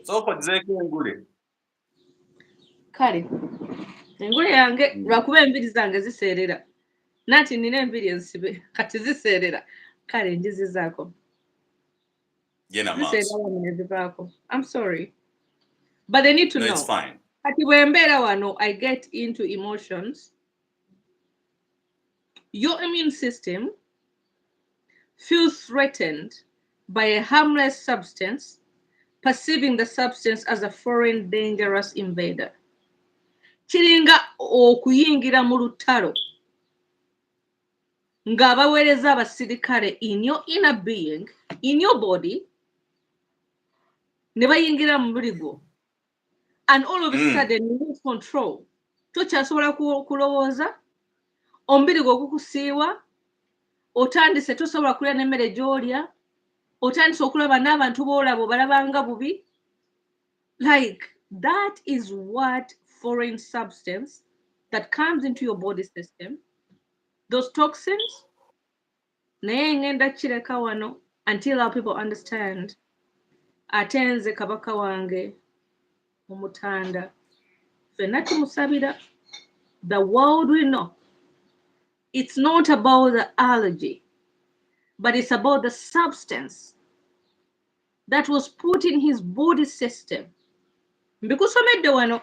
Kale. Engule yange lwakuba enviiri zange ziseerera. Nati nina enviiri ensibe kati ziseerera. Kale njizizaako. I'm sorry. But they need to know. It's fine. Kati bwembeera wano, I get into emotions. Your immune system feels threatened by a harmless substance, perceiving the substance as a foreign, dangerous invader. Kiringa okuyingira mu lutalo ng'abaweereza abasirikale in your inner being, in your body, ne bayingira mu mubiri gwo. And all of a sudden you lose control. Tokyasobola kulowooza, omubiri gwo gukusiiwa, otandise tosobola kulya n'emmere gy'olya, otandise okulaba n'abantu b'olaba obalabanga bubi. Like, that is what foreign substance that comes into your body system, those toxins, naye ngenda kireka wano until our people understand. Ate nze kabaka wange omutanda ffenna tumusabira. The world will know it's not about the allergy, but it's about the substance that was put in his body system. Mbikusomedde wano.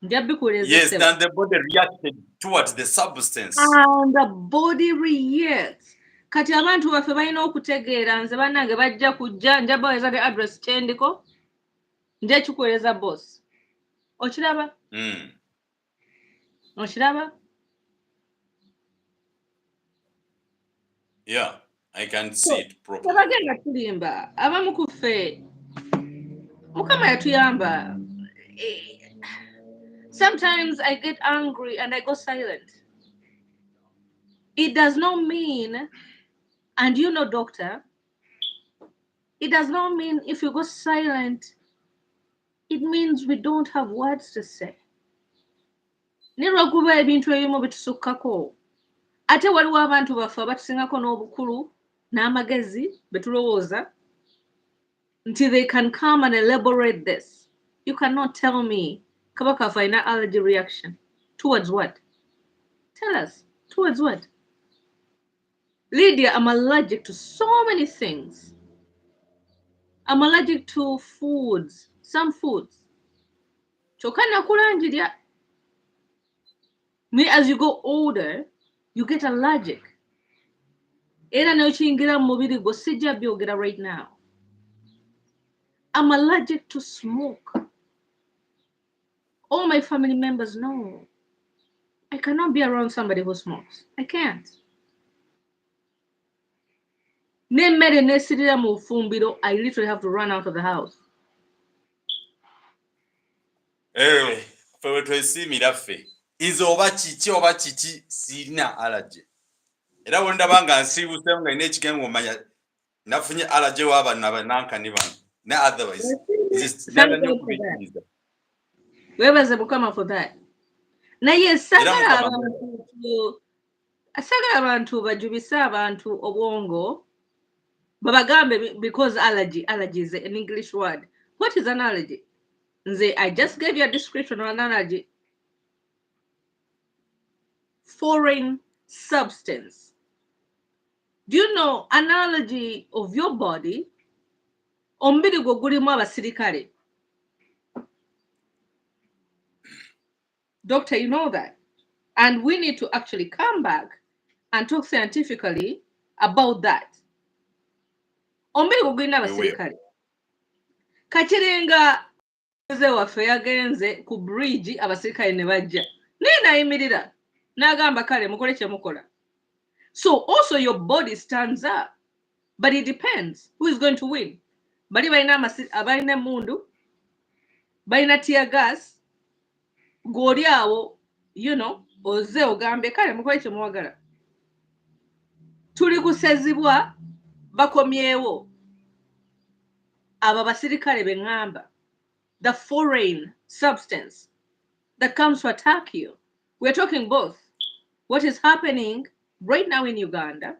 Yes, and the body reacted towards the substance. And the body reacts. Kati abantu baffe balina okutegeera nze bannange bajja kujja njabaweza the address tendiko nja kikuweereza boss. Okiraba? Okiraba? Yeah, I can see it properly. Bagenda tulimba abamu ku ffe Mukama yatuyamba. Sometimes I get angry and I go silent. It does not mean, and you know, doctor, it does not mean if you go silent, it means we don't have words to say. Nirwakuba ebintu ebimu bitusukkako. Ate waliwo abantu baffe abatusingako n'obukulu n'amagezi betulowooza until they can come and elaborate this. You cannot tell me kabaka afina allergy reaction. Towards what? Tell us. Towards what? Lydia, I'm allergic to so many things. I'm allergic to foods, some foods. Chokana kulanjiria. Me, as you go older, you get allergic. Era neochingira mubiri go sijja byogera right now. I'm allergic to smoke. All my family members know. I cannot be around somebody who smokes. I can't. Nemmere nesirira mu fumbiro, I literally have to run out of the house. Fewe twesiimira ffe. Izo oba kiki sirina allergy. Era bwe ndaba nga nsiibuse nga ina ekigengo omanya nafunye allergy w'abantu nankani bano. Ne otherwise. Webaze Mukama for that. Naye sagala abantu bajubise abantu obwongo babagambe because allergy is an English word. What is an allergy? I just gave you a description of an allergy. Foreign substance. Do you know an allergy of your body? Ombiri gwo gulimu abasirikale. Doctor, you know that. And we need to actually come back and talk scientifically about that. Ombeko gwina We will. abasirikale. Kakirenga ze waffe yagenze ku bridge abasirikale ne bajja. Naye nayimirira n'agamba kale mukole kye mukola. So also your body stands up. But it depends who is going to win. Bali balina mundu, balina tear gas, goli awo, you know, oze ogambe kale mukole kye muwagala. Tuli kusezibwa bakomyewo. Aba basirikale bengamba. The foreign substance that comes to attack you. We're talking both what is happening right now in Uganda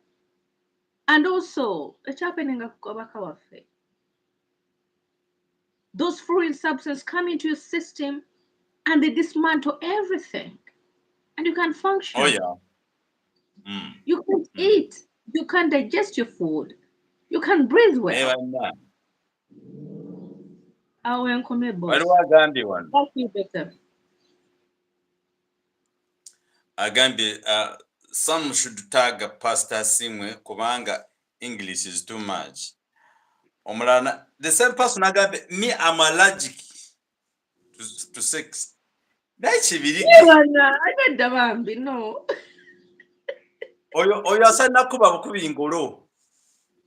and also it's happening in Kabakawafe. Those foreign substances come into your system and they dismantle everything. And you can't function. Oh, yeah. You can't eat. You can't digest your food. You can't breathe well. Waliwo agambye wano. Agambye some should tag Pastor Simwe kubanga English is too much. Omulana, the same person agambye, me I'm allergic to sex. Nakibiri. Agenda bambi no. Oyo asana kuba bukubi ngolo.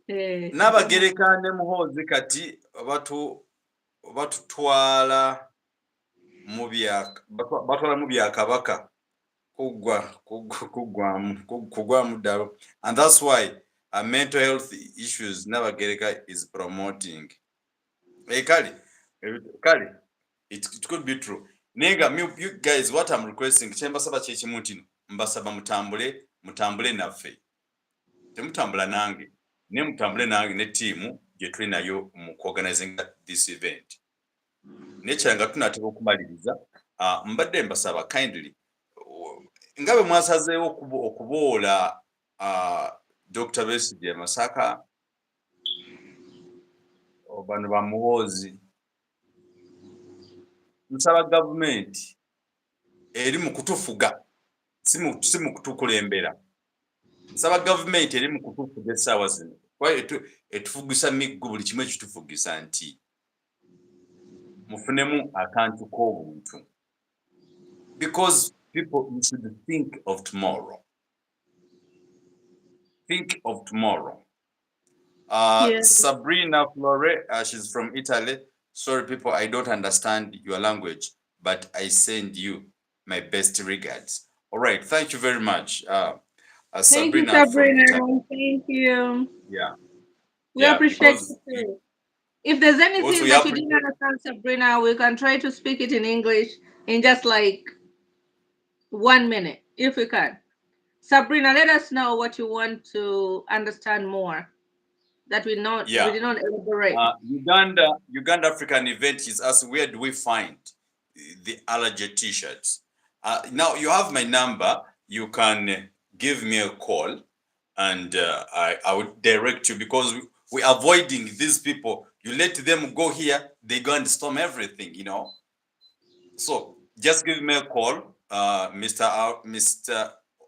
N'abagereka ne Muhozi kati batutwala mu byakabaka kugwa mudalo, and that's why mental health issues n'abagereka is promoting. Kali, it could be true. Nega, you guys, what I'm requesting, kyembasaba kyekimutino mbasaba mutambule naffe. Temutambula nange. Ne mutambule nange ne team gye tuli nayo mu organizing this event. Nekyanga tunatera okumaliriza, mbadde mbasaba kindly ngabe mwasazeewo okuboola Dr. Besigye Masaka bano ba Muhozi, nsaba gavumenti eri mu kutufuga si mu kutukulembera. Nsaba gavumenti eri mu kutufuga essaawa zino etufugisa miggu buli kimu ekitufugisa nti mufunemu akantu k'obuntu, because people should think of tomorrow. Think of tomorrow. Sabrina Flore, she's from Italy. Sorry, people, I don't understand your language, but I send you my best regards. All right, thank you very much. Thank Sabrina you, Sabrina. from Italy. Thank you. Yeah. We appreciate it too. If there's anything that you didn't understand, Sabrina, we can try to speak it in English in just like 1 minute, if we can. Sabrina, let us know what you want to understand more that we did not elaborate. Uganda African event is asking, where do we find the allergy t-shirts? Now you have my number. You can give me a call and I would direct you, because we're avoiding these people. You let them go here, they go and storm everything, you know. So just give me a call, Mr.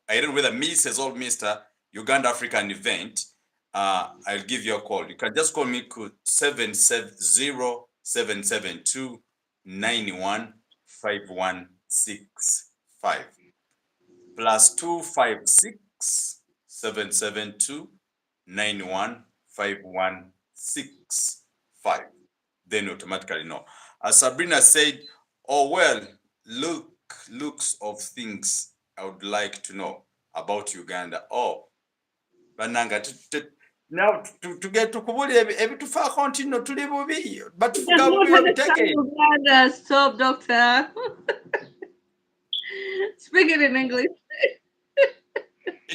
I don't know whether Mrs. or Mr. Uganda African event. I'll give you a call. You can just call me 770-772-915165 +256-772-915165. Then automatically know. As Sabrina said, oh well, looks of things I would like to know about Uganda. Oh, bananga now to get to kubuli every to far continue to live with me, but Uganda, stop, doctor. Speak it in English.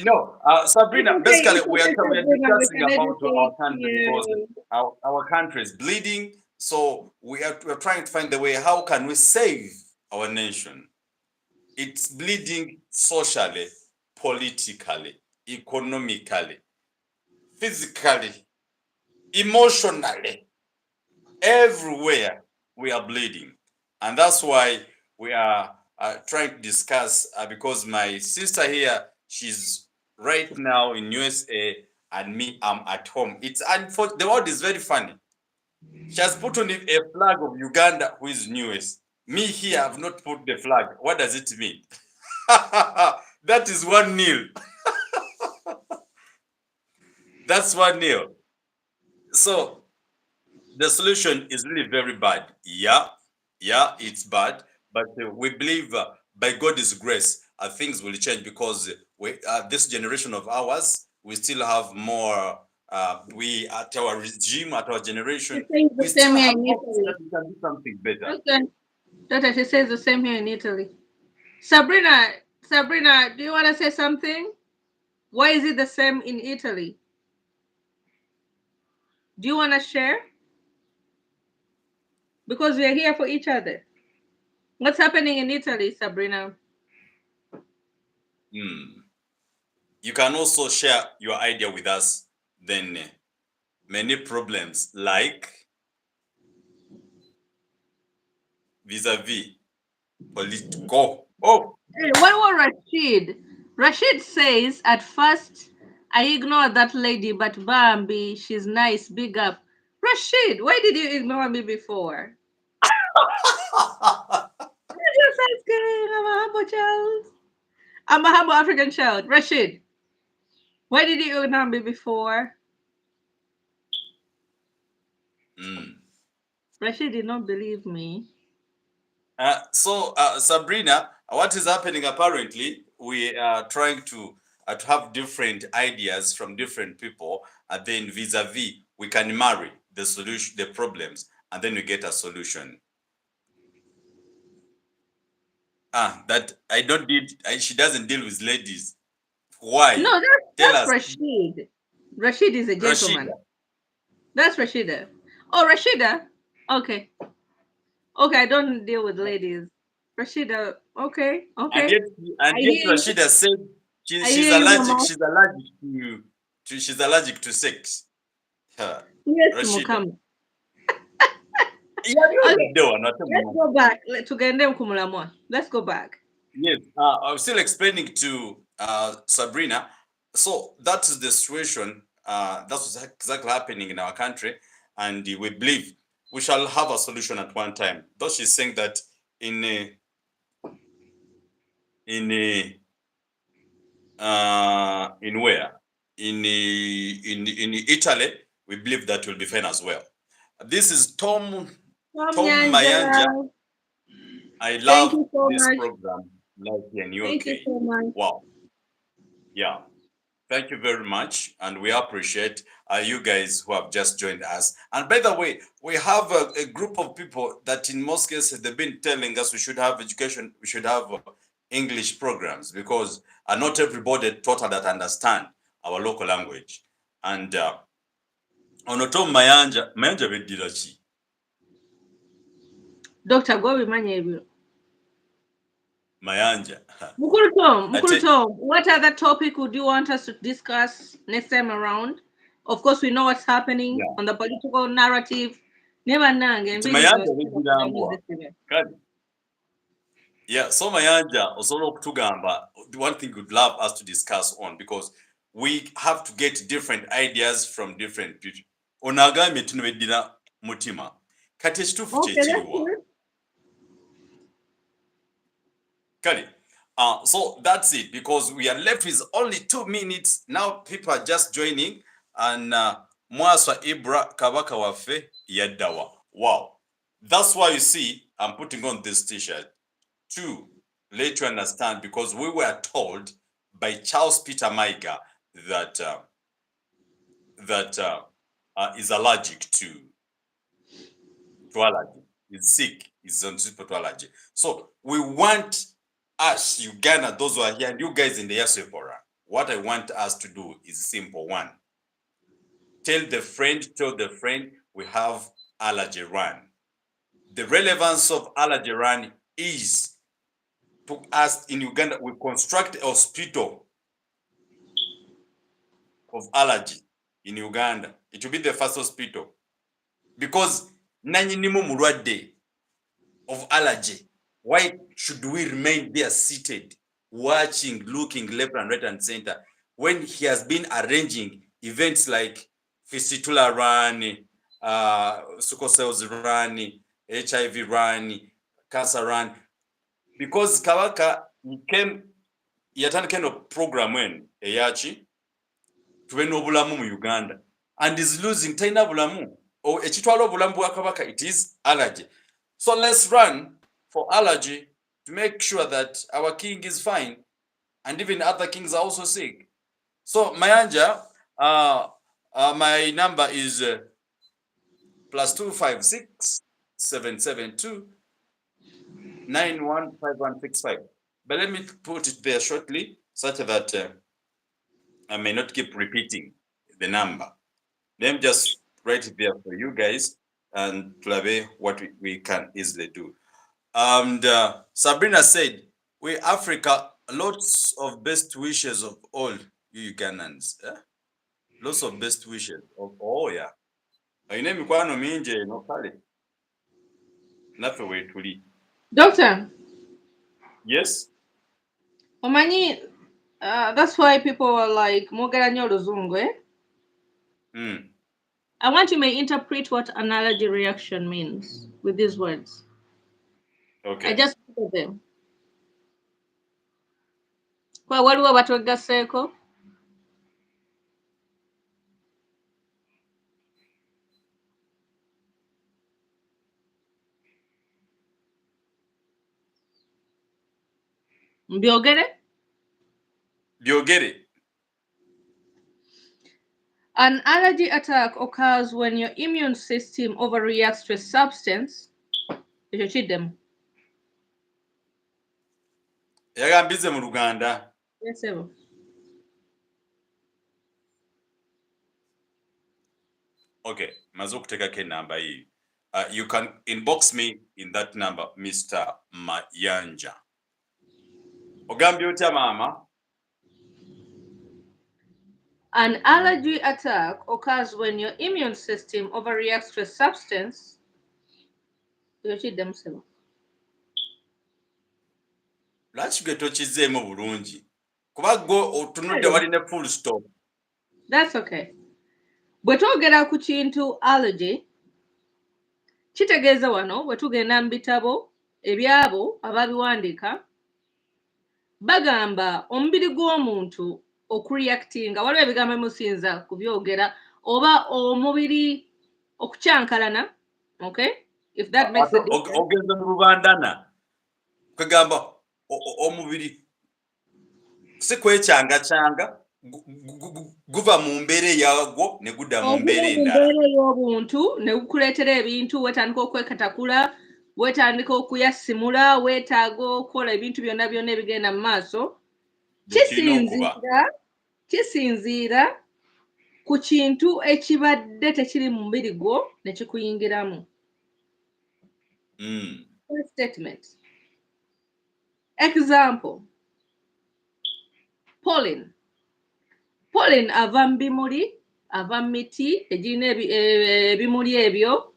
No, Sabrina, basically we are discussing about our country, because our country is bleeding. So we're trying to find the way, how can we save our nation? It's bleeding socially, politically, economically, physically, emotionally. Everywhere we are bleeding. And that's why we are trying to discuss because my sister here, she's right now in USA and me, I'm at home. The world is very funny. She has put on a flag of Uganda, who is newest. Me here, I've not put the flag. What does it mean? That is 1-0. That's 1-0. So the solution is really very bad. Yeah, it's bad, but we believe by God's grace, things will change because this generation of ours, we still have more. We at our regime, at our generation, She says the we still same here have in hope Italy. that we can do something better. Okay. Tata, she says the same here in Italy. Sabrina, do you want to say something? Why is it the same in Italy? Do you want to share? Because we are here for each other. What's happening in Italy, Sabrina? You can also share your idea with us. Then many problems like vis-a-vis political. Oh, Hey, what about Rashid? Rashid says, at first, I ignored that lady, but Bambi, she's nice, big up. Rashid, why did you ignore me before? I'm just asking. I'm a humble child. I'm a humble African child. Rashid, why did you ignore me before? Rashid did not believe me. So Sabrina, what is happening apparently, we are trying to have different ideas from different people, and then vis-a-vis, we can marry the solution, the problems, and then we get a solution. That I don't deal, she doesn't deal with ladies. Why? No, Tell that's us. Rashid. Rashid is a gentleman. Rashida. That's Rashida. Oh, Rashida. Okay. Okay, I don't deal with ladies. Rashida. Okay. And Okay. yet, I hear you. Rashida said I she's hear you, allergic. Mama. She's allergic she's allergic to sex. Yes, Rashida. Mukam. Yeah, Okay, you know, let's go back. Let's go back. yes, I was still explaining to Sabrina. So that's the situation. That's what's exactly happening in our country, and we believe we shall have a solution at one time. Though she's saying that in in where in Italy, we believe that will be fine as well. This is Tom Mayanja. Nyanja. I Thank love you so this much. program, like in Thank you UK. so much. Wow, yeah. Thank you very much, and we appreciate you guys who have just joined us. And by the way, we have a group of people that in most cases they've been telling us we should have education, we should have English programs because not everybody totally that understand our local language. And Onotom Mayanja beddira ki? Dr. Gobi Manyebu. Mayanja. Mukuru Tom, what other topic would you want us to discuss next time around? Of course, we know what's happening on the political narrative. Never nange. Mayanja beddira mbwa. Kadi. Yeah, so Mayanja, osobola okutugamba, the one thing we'd love us to discuss on because we have to get different ideas from different people. Onagambye tunobeddira mutima. Kati ekituufu kye kiriwa. Kale. So that's it because we are left with only 2 minutes. Now people are just joining and Mwaswa Ibra Kabaka Wafe Yadawa. Wow. That's why you see I'm putting on this t-shirt to let you understand because we were told by Charles Peter Maiga that is allergic to allergy. He's sick. He's sensitive to allergy. So we want us, Uganda, those who are here, and you guys in the diaspora, what I want us to do is simple. One, tell the friend we have allergy run. The relevance of allergy run is to us in Uganda, we construct a hospital of allergy in Uganda. It will be the first hospital because nanyinimu mulwadde of allergy Why should we remain there seated, watching, looking left and right and center, when he has been arranging events like fistula run, sickle cells run, HIV run, cancer run? Because Kabaka came, yatan kind of program when eyachi tuwe n'obulamu mu Uganda, and is losing taina bulamu or ekitwala obulamu bwa Kabaka, it is allergy. So let's run for allergy to make sure that our king is fine, and even other kings are also sick. So Mayanja, my number is +256 772 915165. But let me put it there shortly, such that I may not keep repeating the number. Let me just write it there for you guys, and to what we can easily do. And Sabrina said, we Africa, lots of best wishes of all you Ugandans. Lots of best wishes of all, yeah. Aine mikwano minje no kale. Nafe we tuli. Doctor, Yes? omanyi, that's why people are like, mwogera nnyo oluzungu, eh? I want you may interpret what an allergy reaction means with these words. Okay. I just put them. Kwa waliwo batwegasseeko? Mbyogere? Byogere. An allergy attack occurs when your immune system overreacts to a substance. Ekyo kiddemu. Yagambize mu Luganda. Yes, ebo. Okay, maze okuteekako enamba iyi. You can inbox me in that number, Mr. Mayanja. Ogambye otya mama? An allergy attack occurs when your immune system overreacts to a substance. Ekyo kiddemu sebo. Lwaki gwe tokizeemu bulungi? Kuba gwe otunudde wali ne full stop. That's okay. Bwe twogera ku kintu allergy, kitegeeza wano bwe tugenda mu bitabo ebyabo ababiwandiika, bagamba omubiri gw'omuntu okureactinga, waliwo ebigambo emusinza kubyogera, oba omubiri okukyankalana, okay? If that makes a difference. Ogenze mu lubandana. Kwegamba omubiri si kwekyanga guva mu mbeera eyagwo ne gudda mu mbeera endala. Mbeera ey'obuntu ne gukuleetera ebintu, weetandika okwekatakula, weetandika okuyasimula, weetaaga okukola ebintu byonna byonna ebigenda mu maaso. Kisinziira ku kintu ekibadde tekiri mu mubiri gwo ne kikuyingiramu. First statement. Example. Pollen. Pollen ava mu bimuli, ava mu miti egirina ebimuli ebyo.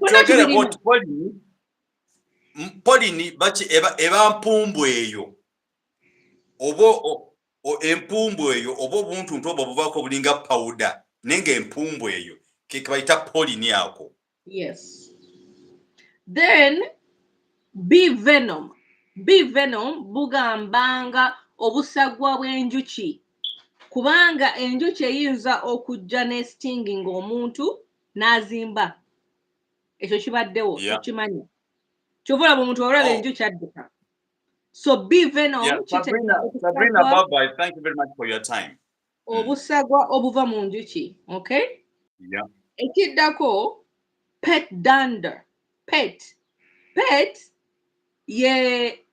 Kyogera pollen baki eba mpumbu eyo. Oba empumbu eyo oba obuntuntu obwo buvaako bulinga powder, nenga empumbu eyo ke bayita pollen yako. Yes. Then bee venom. Bee venom bugambanga obusagwa bw'enjuki. Kubanga enjuki eyinza okujja ne stinging omuntu n'azimba. Ekyo kibaddewo, tukimanya. Kyova olaba omuntu olaba enjuki adduka. So bee venom, Sabrina Baba, thank you very much for your time. Obusagwa obuva mu njuki, okay? Yeah. Ekiddako pet dander. Pet ye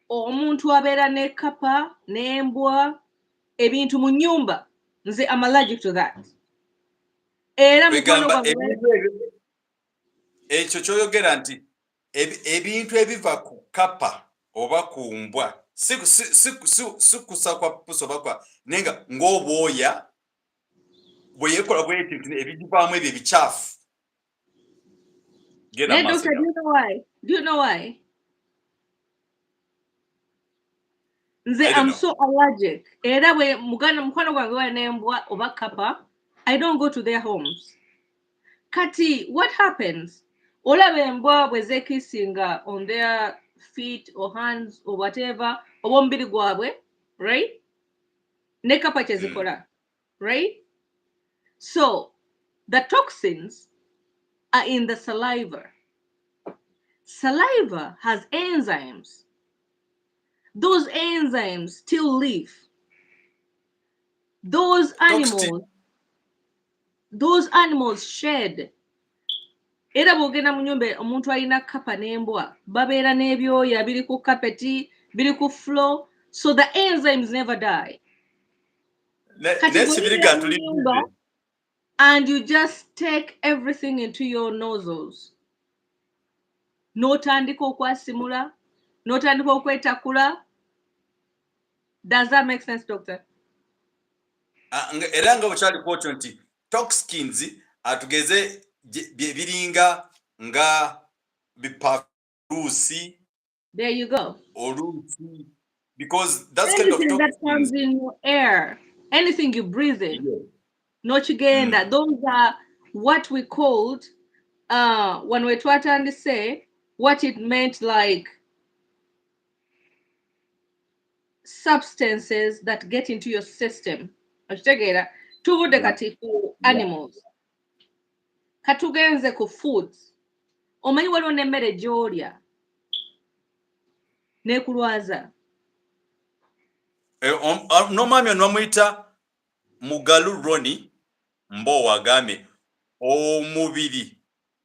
omuntu abeera ne kapa, n'embwa, ebintu mu nnyumba. Nze I'm allergic to that. Era ekyo kyoyogera nti ebintu ebiva ku kapa oba ku mbwa si kusa kwa puso bakwa nenga ng'obwoya bwe yekola bweti ebigivaamu ebyo ebikyafu. Doctor, do you know why? I don't I'm know. so allergic. Era we mukwano gwange wa nembwa oba kappa, I don't go to their homes. Kati, what happens? Olaba embwa bwe zeekisinga on their feet or hands or whatever, oba omubiri gwabwe, right? Ne kappa kyezikola, right? So, the toxins are in the saliva. Saliva has enzymes. Those enzymes still live. Those animals shed. Era bw'ogenda mu nnyumba omuntu alina kappa n'embwa babeera n'ebyoya biri ku kapeti biri ku floor, so the enzymes never die. Kati bw'oyingira mu nnyumba and you just take everything into your nozzles, n'otandika okwasimula, n'otandika okwetakula. Does that make sense, doctor? Era nga bwekyali kwotyo nti toxins atugeze biringa nga biparusi. There you go. Oluusi, because that's Anything kind of that toxins. comes in your air, anything you breathe in, nochigenda, those are what we called, when we try to say what it meant, like substances that get into your system. Tuvude kati ku animals. Katugenze ku foods. Omanyi waliwo n'emmere gy'olya n'ekulwaza. N'omwami ono bamuyita Mugalu Ronnie Mbowa agambye omubiri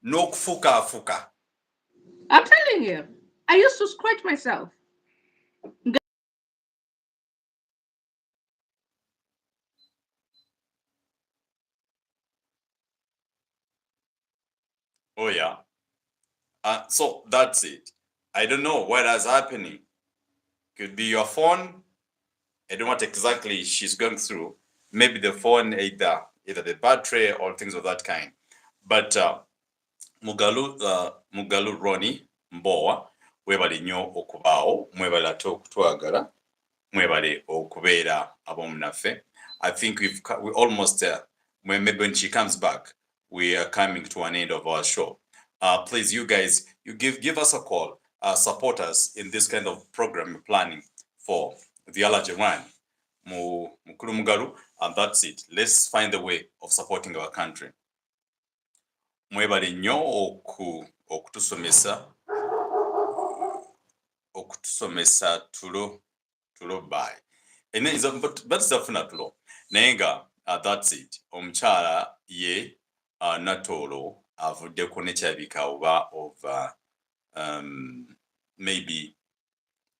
n'okufukaafuka. I'm telling you, I used to scratch myself. Oh yeah. So that's it. I don't know what is happening. Could be your phone. I don't know what exactly she's going through. Maybe the phone, either the battery or things of that kind. But Mugalu Ronnie Mbowa, webali nnyo okubaawo, mwebale ate okutwagala, mwebale okubeera ab'omunaffe. I think we almost, maybe when she comes back, we are coming to an end of our show. Please, you guys, you give us a call, support us in this kind of program planning for the Allergy Run, Mukulu Mugalu, and that's it. Let's find a way of supporting our country. Mwebale nnyo okutusomesa tulo bai. Batizafuna tulo. Naye nga that's it. Omukyala ye Natolo avuddeko nekyabika oba of maybe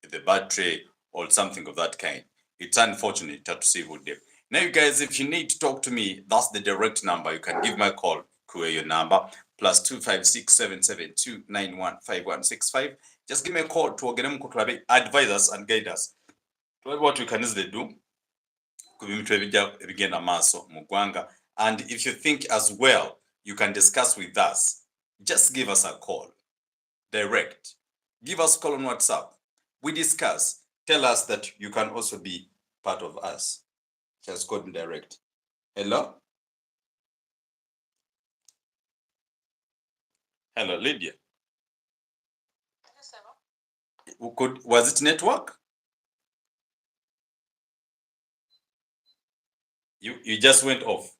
the battery or something of that kind. It's unfortunate to see them. Now, you guys, if you need to talk to me, that's the direct number. You can give my call. Your number +25677291565. Just give me a call to advise us and guide us. What we can easily do. And if you think as well, you can discuss with us. Just give us a call. Direct. Give us a call on WhatsApp. We discuss. Tell us that you can also be part of us. Just call me direct. Hello? Hello, Lydia. Was it network? You just went off.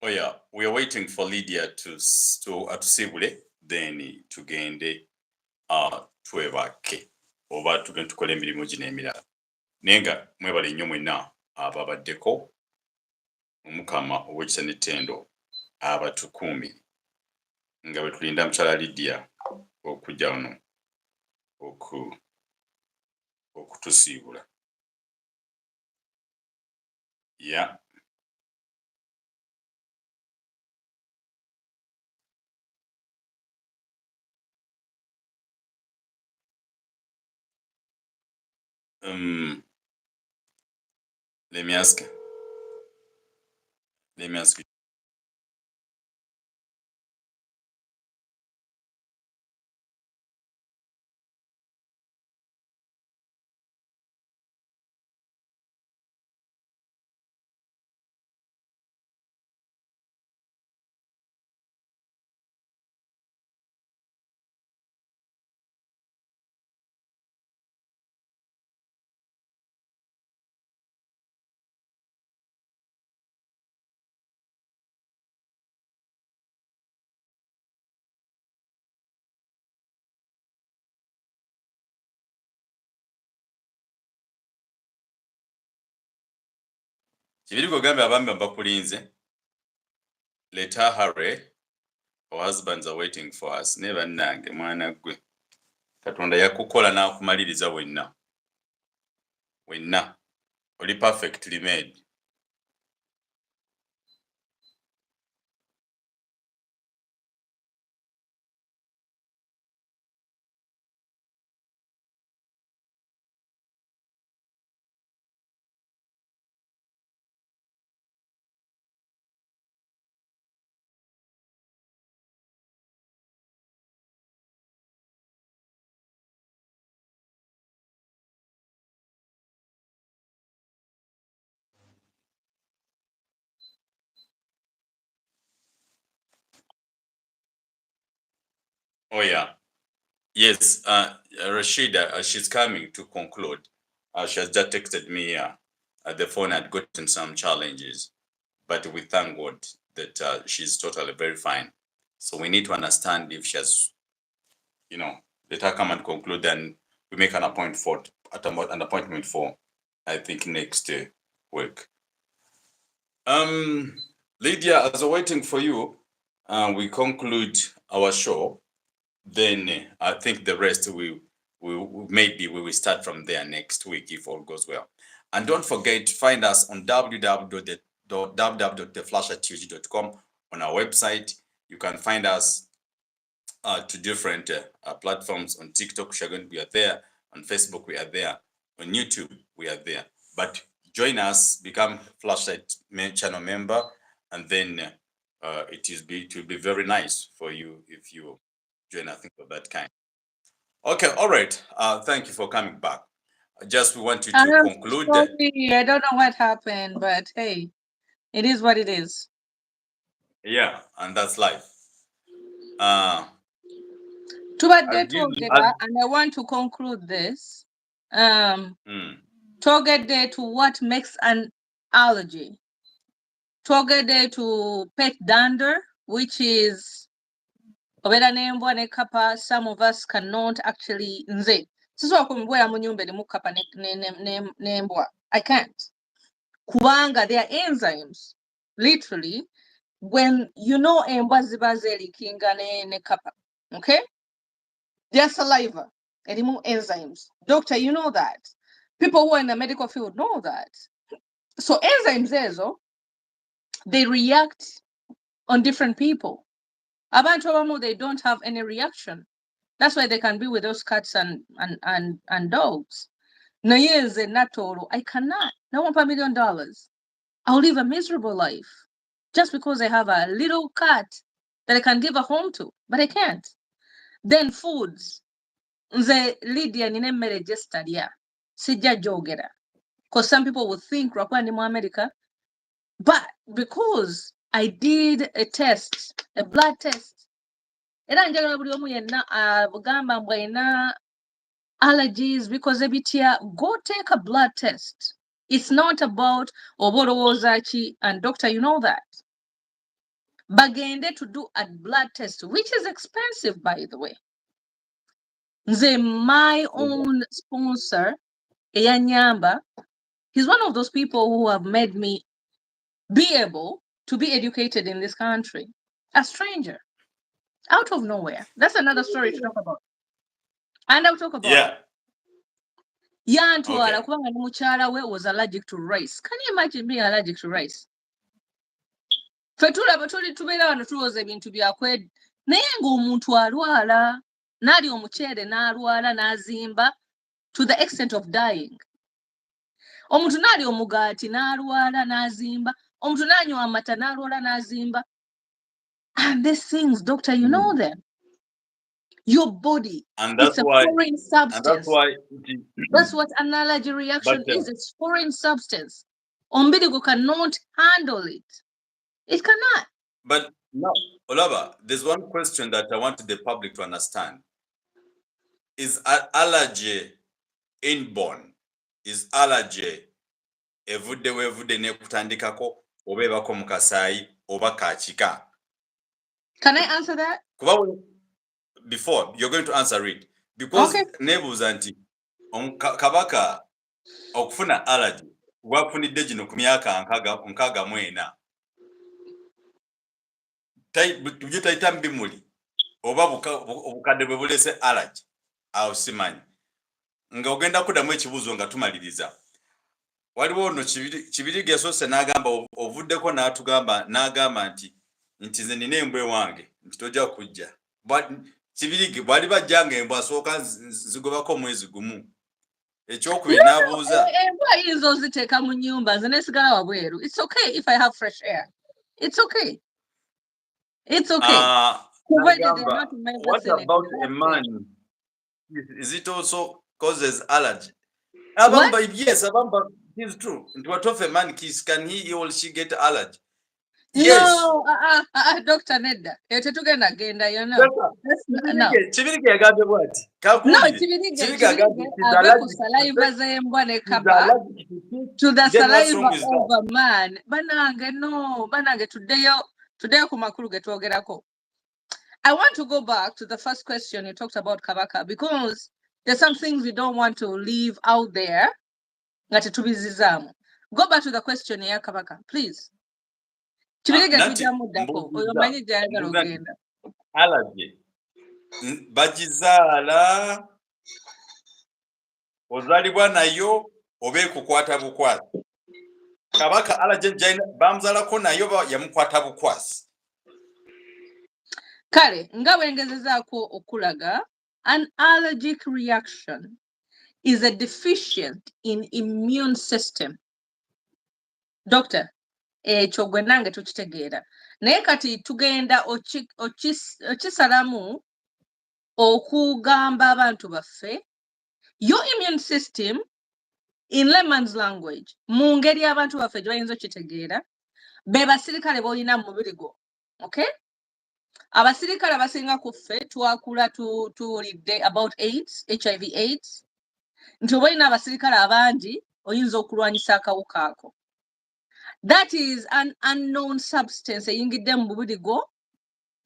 Oh yeah, we are waiting for Lydia to atusibule, then tugende twebake oba tugende tukole emirimu gino emirala. Naye nga mwebale nnyo mwenna ababaddeko, Omukama ow'ekisa n'ettendo abatukuumi nga bwe tulinda mukyala Lydia okujja wano okutusiibula. Yeah. Let me ask you. Kibiri kugambye abambi bakulinze. Let her hurry. Our husbands are waiting for us. Never nange mwana gwe. Katonda yakukola n'akumaliriza wenna. Wenna. Oli perfectly made. Oh yeah. Yes, Rashida, she's coming to conclude. She has just texted me the phone had gotten some challenges, but we thank God that she's totally very fine. So we need to understand if she has, let her come and conclude, and we make an appointment for, I think, next week. Lydia, as we're waiting for you, we conclude our show. Then I think the rest we will start from there next week if all goes well. And don't forget to find us on www.theflashattuesday.com on our website. You can find us to different platforms. On TikTok, we are there. On Facebook, we are there. On YouTube, we are there. But join us, become Flashlight channel member, and then it will be very nice for you if you join us of that kind. Okay, all right. Thank you for coming back. Just we want you to conclude. Sorry, I don't know what happened, but hey, it is what it is. Yeah, and that's life. And I want to conclude this. Target day to what makes an allergy. Target day to pet dander, which is some of us cannot actually nze. I can't. Kubanga, they are enzymes. Literally, when you know kinga ne kapa, okay? Their saliva, enzymes. Doctor, you know that. People who are in the medical field know that. So enzymes, they react on different people. Abantu they don't have any reaction. That's why they can be with those cats and dogs. No, yes, not total. I cannot. No $1 million. I'll live a miserable life just because I have a little cat that I can give a home to, but I can't. Then foods. Nze Lydia nine mmere just talya. Sijja jogera. Because some people would think Rwanda ni mu America. But because I did a test, a blood test, era njagala buli omu yenna bugamba mbwe alina allergies because ebitya, go take a blood test. It's not about oba olowooza ki, and doctor, you know that. bagende to do a blood test, which is expensive, by the way. My own sponsor, Eyanyamba, he's one of those people who have made me be able to be educated in this country. A stranger, out of nowhere. That's another story to talk about. And I'll talk about it. Yantwala kubanga ne mukyala we was allergic to rice. Can you imagine being allergic to rice? Ffe tulaba tubeera wano tulowooza ebintu byakwedda naye ng'omuntu alwala n'alya omuceere n'alwala n'azimba to the extent of dying. Omuntu n'alya omugaati n'alwala n'azimba. Omuntu n'anywa amata n'alwala n'azimba. And these things, doctor, you know them. Your body, it's a foreign substance. That's what an allergy reaction is. It's foreign substance. Ombiligo cannot handle it. It cannot. But no, Olaba, there's one question that I want the public to understand. Is allergy inborn? Is allergy everude ne kutandikako obebako mukasai oba kachika? Can I answer that? Before you're going to answer it, because neighbors auntie kabaka okufuna allergy wafunidde gino ku myaka nkaga mwena tujye tayita mbimuli oba obukadde bwe bulese allergy awo simanyi nga ogenda kuddamu ekibuuzo nga tumaliriza. Waliwo no kibirige yasoose n'agamba ovuddeko n'agamba nti nze nina embwa wange nti tojja kujja. Kibirige bwali bajjanga embwa asooka zigobako omwezi gumu. Ekyokubiri n'abuuza embwa yinza oziteeka mu nnyumba nze nesigala wabweru. It's okay if I have fresh air. It's okay. It's okay. Provided they're not members. What about a man? Is it also causes allergy? Abamba, yes, Abamba, it's true. What of a man kiss, can he or she get allergy? Yes. No, Dr. Nedda. Tetugenda genda, you know. No. Chibirige agambye what? No, Chibirige agambye ku saliva z'embwa ne kapa to the saliva of a man. Banange tuddeyo ku makulu ge twogerako. I want to go back to the first question you talked about Kabaka, because there's some things we don't want to leave out there. Go back to the question here, Kabaka, please. Allergy. Bagizaala ozalibwa nayo oba ekukwata bukwasi. Kabaka allergy bamuzaalako nayo yamukwata bukwasi. Kale, nga bwengezezaako okulaga, an allergic reaction is a deficient in immune system. Doctor, ekyo gwe nange tukitegeera. Naye kati tugenda okisalamu okugamba abantu baffe. Your immune system, in layman's language, mu ngeri abantu baffe gye bayinza okitegeera, be basirikale b'olina mu mubiri gwo. Okay? Abasirikale abasinga ku ffe twakula tuwulidde about AIDS, HIV AIDS. Nti oba olina abasirikale abangi oyinza okulwanyisa akawuka ako. That is an unknown substance eyingidde mu mubiri gwo.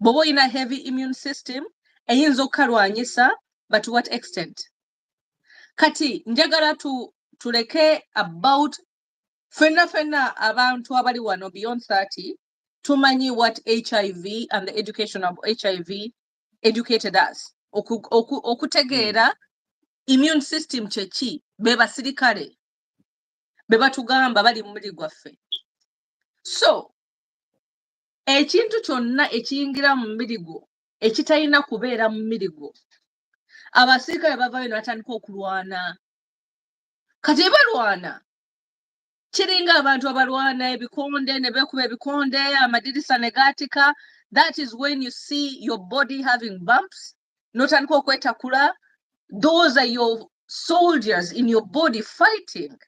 Bw'oba olina heavy immune system eyinza okukalwanyisa, but to what extent? Kati njagala tuleke about fenna abantu abali wano beyond 30 tumanyi what HIV and the education of HIV educated us. Okutegeera immune system kyeki, be basirikale be batugamba bali mu mubiri gwaffe. So ekintu kyonna ekiyingira mu mubiri gwo ekitalina kubeera mu mubiri gwo, abasirikale bavayo ne batandika okulwana. Kati balwana kiringa abantu abalwana ebikonde ne beekuba ebikonde amadirisa ne gaatika. That is when you see your body having bumps, n'otandika okwetakula. Those are your soldiers in your body fighting.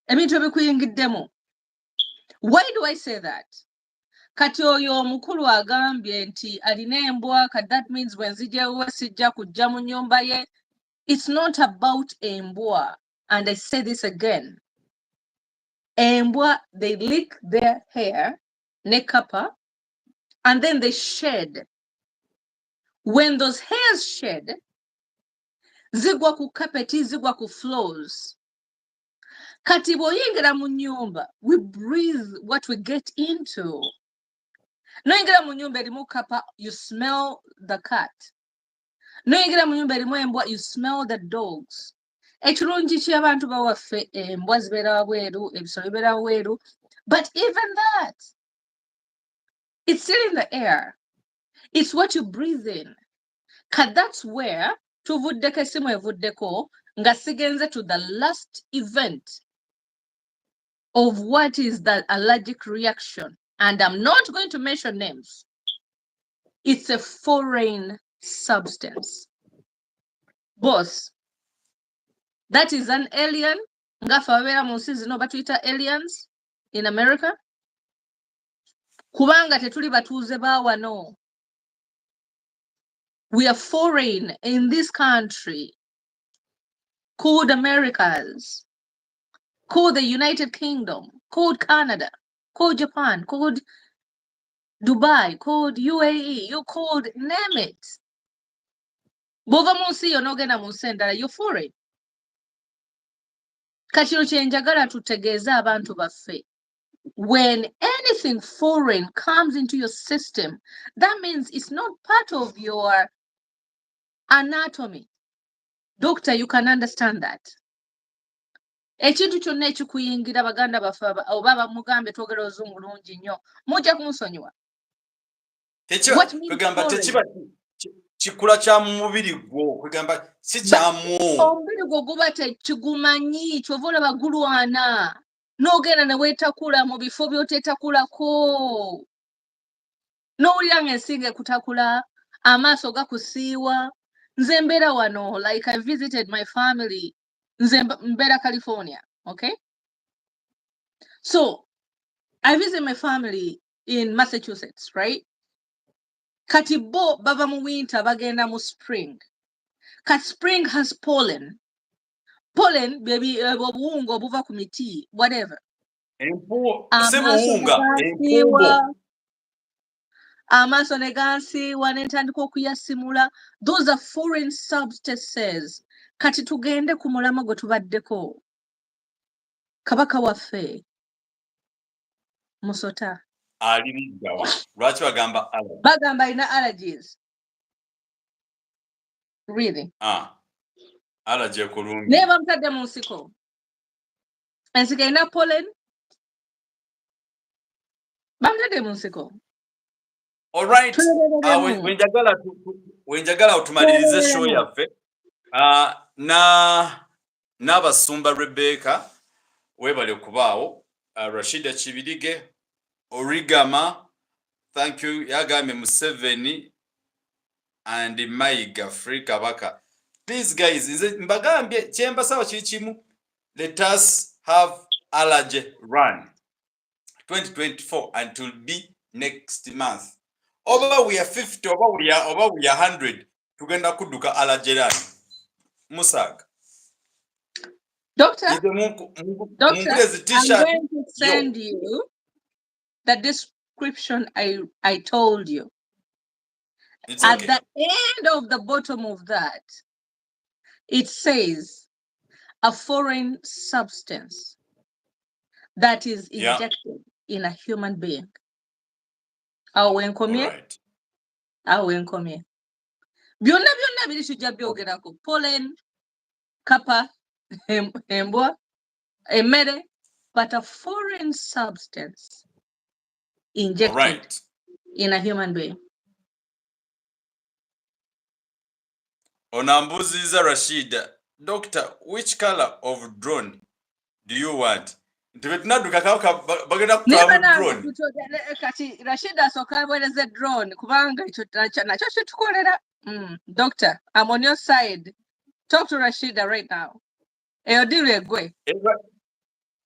Ebintu ebikuyingiddemu. Why do I say that? Kati oyo omukulu agambye nti alina embwa, that means when zijjawo sijja kujja mu nnyumba ye. It's not about embwa. And I say this again. Embwa, they lick their hair ne kapa, and then they shed. When those hairs shed, zigwa ku carpeti, zigwa ku floors. Kati bw'oyingira mu nyumba, we breathe what we get into. Noyingira mu nyumba erimu kapa, you smell the cat. Noyingira mu nyumba erimu embwa, you smell the dogs. Ekirungi ky'abantu bawaffe embwa zibeera wabweru, ebisolo bibeera wabweru. But even that, it's still in the air. It's what you breathe in. Cause that's where tuvuddeko esimu evuddeko nga sigenze to the last event of what is the allergic reaction. And I'm not going to mention names. It's a foreign substance. Boss, that is an alien. Ngafa wabera mu nsi zino batuyita aliens in America. Kubanga tetuli batuuze ba wano. We are foreign in this country, called Americas, called the United Kingdom, called Canada, called Japan, called Dubai, called UAE, you called, name it. Bova munsi yonogena musendala, you're foreign. Kachiro chenjagala tutegeeza abantu baffe. When anything foreign comes into your system, that means it's not part of your anatomy. Doctor, you can understand that. Ekintu kyonna ekikuyingira baganda baffe oba bamugambe twogera oluzungu lungi nnyo mujja kumusonyiwa. Kwegamba tekiba kikula kya mu mubiri gwo, kwegamba si kyamu. Omubiri gwo guba tekigumanyi, kyova olaba gulwana n'ogenda ne weetakula mu bifo by'oteetakulako. N'owulira ng'ensinga ekutakula, amaaso gakusiiwa. Nze mbeera wano, like I visited my family. Nze mbeera California, okay? So, I visited my family in Massachusetts, right? Kati bo bava mu winter bagenda mu spring. Kati spring has pollen. Pollen, baby, obuwunga obuva ku miti, whatever. Amaaso ne gansiiwa ne ntandika okuyasimula. Those are foreign substances. Kati tugende ku mulama gwe tubaddeko. Kabaka waffe Musota. Lwaki bagamba allergy? Bagamba alina allergies. Really? Allergy ekulungi. Naye bamutadde mu nsiko. Ensiko erina pollen. Bamutadde mu nsiko. All right. Wenjagala otumalirize show yaffe. N'abasumba Rebecca webale okubaawo. Rashida Kibirige, Origama, thank you. Yagame Museveni and Mayiga Free Kabaka. Please guys, mbagambye kyembasaba kikimu. Let us have Allergy run 2024 and it will be next month. Over we are 50, over we are 100. Tugenda kudduka Allergy run. Musaga. Doctor, I'm going to send you the description I told you. It's At okay. the end of the bottom of that, it says a foreign substance that is injected in a human being. Right. Byonna biri tujja byogerako. Pollen, kappa, embwa, emmere, but a foreign substance injected in a human being. Onambuziza Rashida, Doctor, which color of drone do you want? Tibetnaduka bagenda kutwala drone. Kati Rashida soka bwereze drone kubanga nacho kitukolera. Doctor, I'm on your side. Talk to Rashida right now. Eyodire gwe.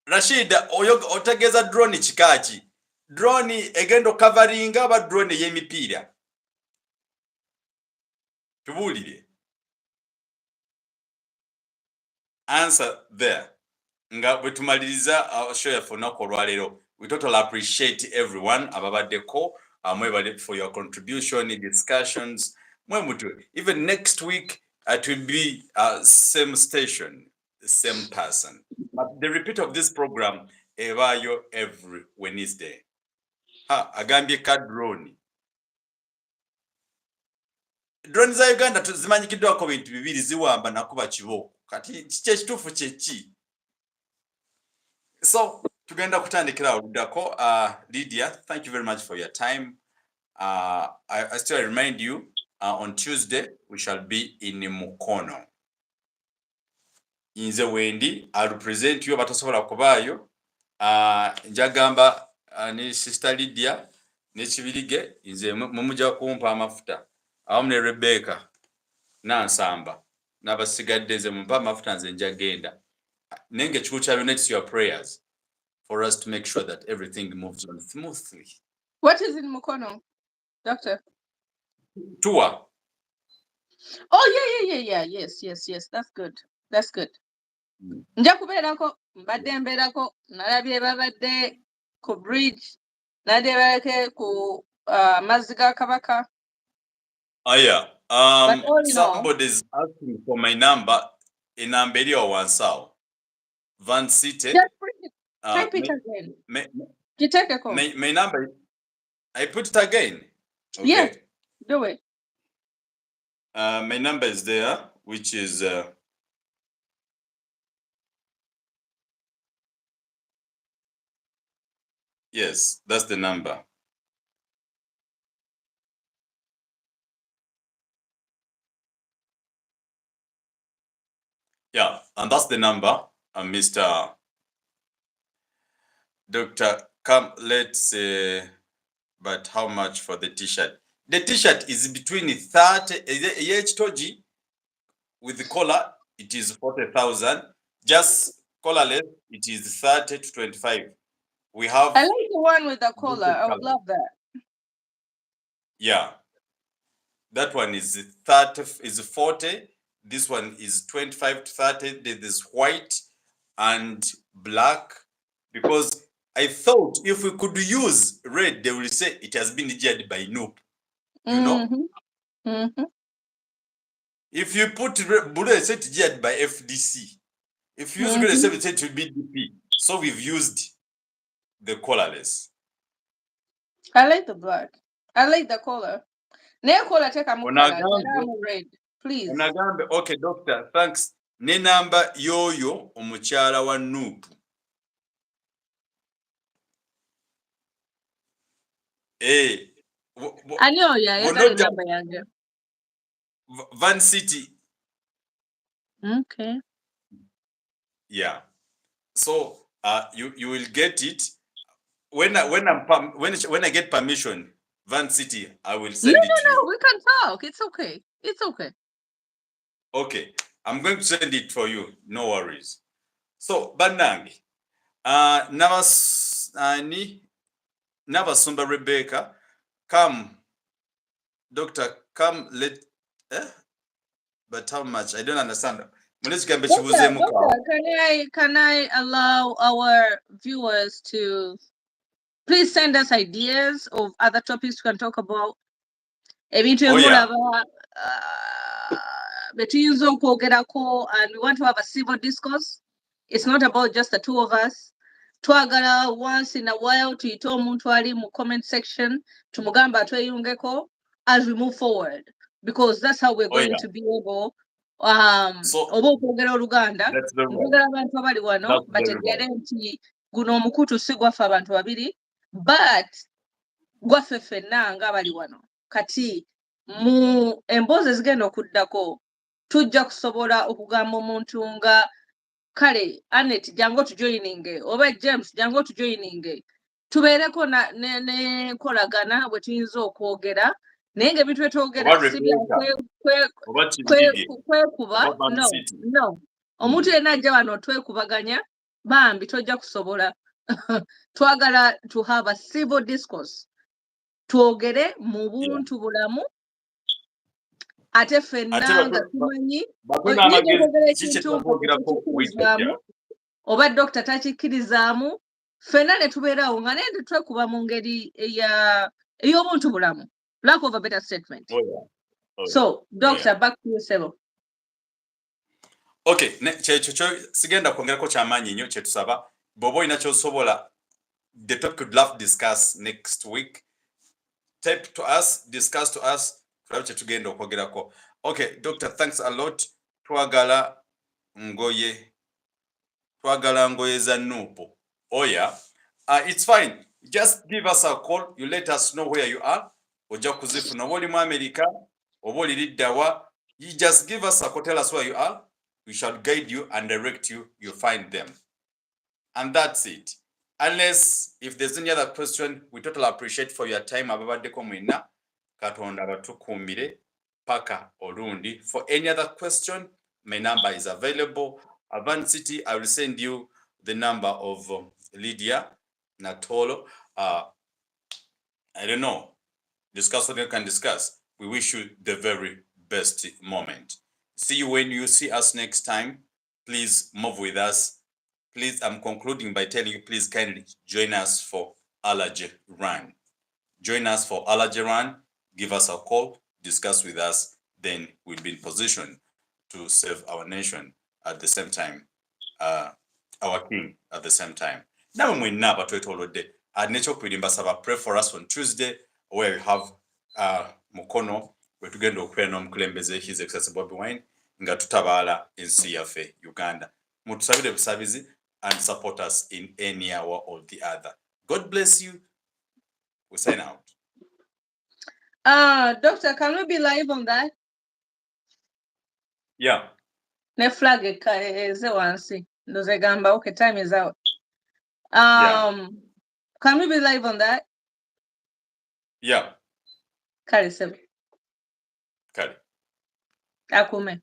Rashida, otegeza drone kikaki? Drone egendo covering aba drone y'emipiira. Tubulire. Answer there. Nga bwetumaliriza show yaffe olunaku olwaleero. We totally appreciate everyone ababadeko mwebale for your contribution in discussions. Even next week it will be same station, same person. But the repeat of this program evayo every Wednesday. Agambye ka drone. Drone za Uganda zimanyikiddwako bintu bibiri ziwamba nakuba kibo. Kati kiki ekituufu kyeki. So tugenda kutandikira oludako. Lydia, thank you very much for your time. I still remind you, on Tuesday we shall be in Mukono. Inze wendi I represent you batasobola kubayo. Njagamba ni sister Lydia ne Kibirige inze mumuja kumpa amafuta. Awamne Rebecca nansamba nabasigadde nze mumpa amafuta nze njagenda. Nenge chikucha next your prayers for us to make sure that everything moves on smoothly. What is in Mukono, doctor? Tour. Oh yeah. Yes. That's good. Nja kubeerako mbadde mbeerako nalabye babadde ku bridge nadde ku mazzi ga Kabaka. Oh yeah. But all in all, Somebody's asking for my number in Amberi or Wansao. Van City. just type it again. Take a call. My number. I put it again. Okay. Yeah, do it. My number is there, which is yes, that's the number. Yeah, and that's the number. Mr. Dr. Come, let's say, but how much for the t-shirt? The t-shirt is between 30, toji with the collar, it is 40,000. Just collarless, it is 30 to 25. We have. I like the one with the collar. I would love that. Yeah, that one is 30, is 40. This one is 25 to 30. There's white and black, because I thought if we could use red, they will say it has been judged by Noop. You know? Mm-hmm. If you put blue, they say it's judged by FDC. If you use red, they say it will be DP. So we've used the collarless. I like the black. I like the collar. Ne collar take a red, please. Okay, doctor, thanks. Ne number yoyo omukyala wa Noop. Anyo ya number yange. Van City. Okay. Yeah. So you will get it when I get permission. Van City, I will send it to you. No, we can talk. It's okay. Okay, I'm going to send it for you. No worries. So Banangi, Navasumba Rebecca, come, doctor, come. But how much? I don't understand. Doctor, can I allow our viewers to please send us ideas of other topics we can talk about? And we want to have a civil discourse. It's not about just the two of us. Twagala once in a while to omuntu ali mu comment section tumugamba tweyungeko as we move forward, because that's how we're going to be able oba okwogera Oluganda njagala abantu abali wano bategere nti guno omukutu si gwaffe abantu babiri, but gwaffe ffenna nga abali wano. Kati mu emboozi ezigenda okuddako tujja kusobola okugamba omuntu nga kale Annette jangu tujoyininge oba James jangu tujoyininge, tubeereko ne kolagana bwe tuyinza okwogera naye nga ebintu byetwogera si kwekuba. No, omuntu yenna ajja wano twekubaganya bambi tojja kusobola. Twagala to have a civil discourse, twogere mu buntu bulamu ate ffenna nga tumanyi oba dokita takikkirizaamu Fena ne tubeerawo nga naye tetwekuba mu ngeri ey'obuntu bulamu. Lack of a better statement. Oh, yeah. Oh, So, Doctor, yeah. back to you, Sebo. Okay, kyekyo sigenda kwongerako kyamaanyi nnyo kyetusaba bw'oba olina ky'osobola the topic could love discuss next week. Type to us, discuss to us, tulabe kye tugenda okwogerako. Okay, Doctor, thanks a lot. Twagala ngoye za Nuupu. Oh yeah, it's fine. Just give us a call. You let us know where you are. Ojja kuzifuna oba oli mu America, oba oli liddawa. You just give us a call. Tell us where you are. We shall guide you and direct you. You find them. And that's it. Unless if there's any other question, we totally appreciate for your time. Ababaddeko mwena Katonda batukuumire paka olundi. For any other question, my number is available. Avan City, I will send you the number of Lydia Natolo. I don't know. Discuss what you can discuss. We wish you the very best moment. See you when you see us next time. Please move with us. Please, I'm concluding by telling you, please kindly join us for Allergy Run. Join us for Allergy Run. Give us a call, discuss with us. Then we'll be in position to serve our nation at the same time, our king at the same time. Now we never to it already. At Nature Kudimbasava, pray for us on Tuesday, where we have Mukono, we're going to Kwenom Kulembeze, His Excellency Bobiwines, nga tutabala ensi yaffe Uganda. Mutusabire busabizi and support us in any hour or the other. God bless you. We sign out. Doctor, can we be live on that? Yeah. Ne flag is wansi. Ndoze gamba, okay, time is out. Can we be live on that? Yeah. Kari Sebo. Kari. Akume.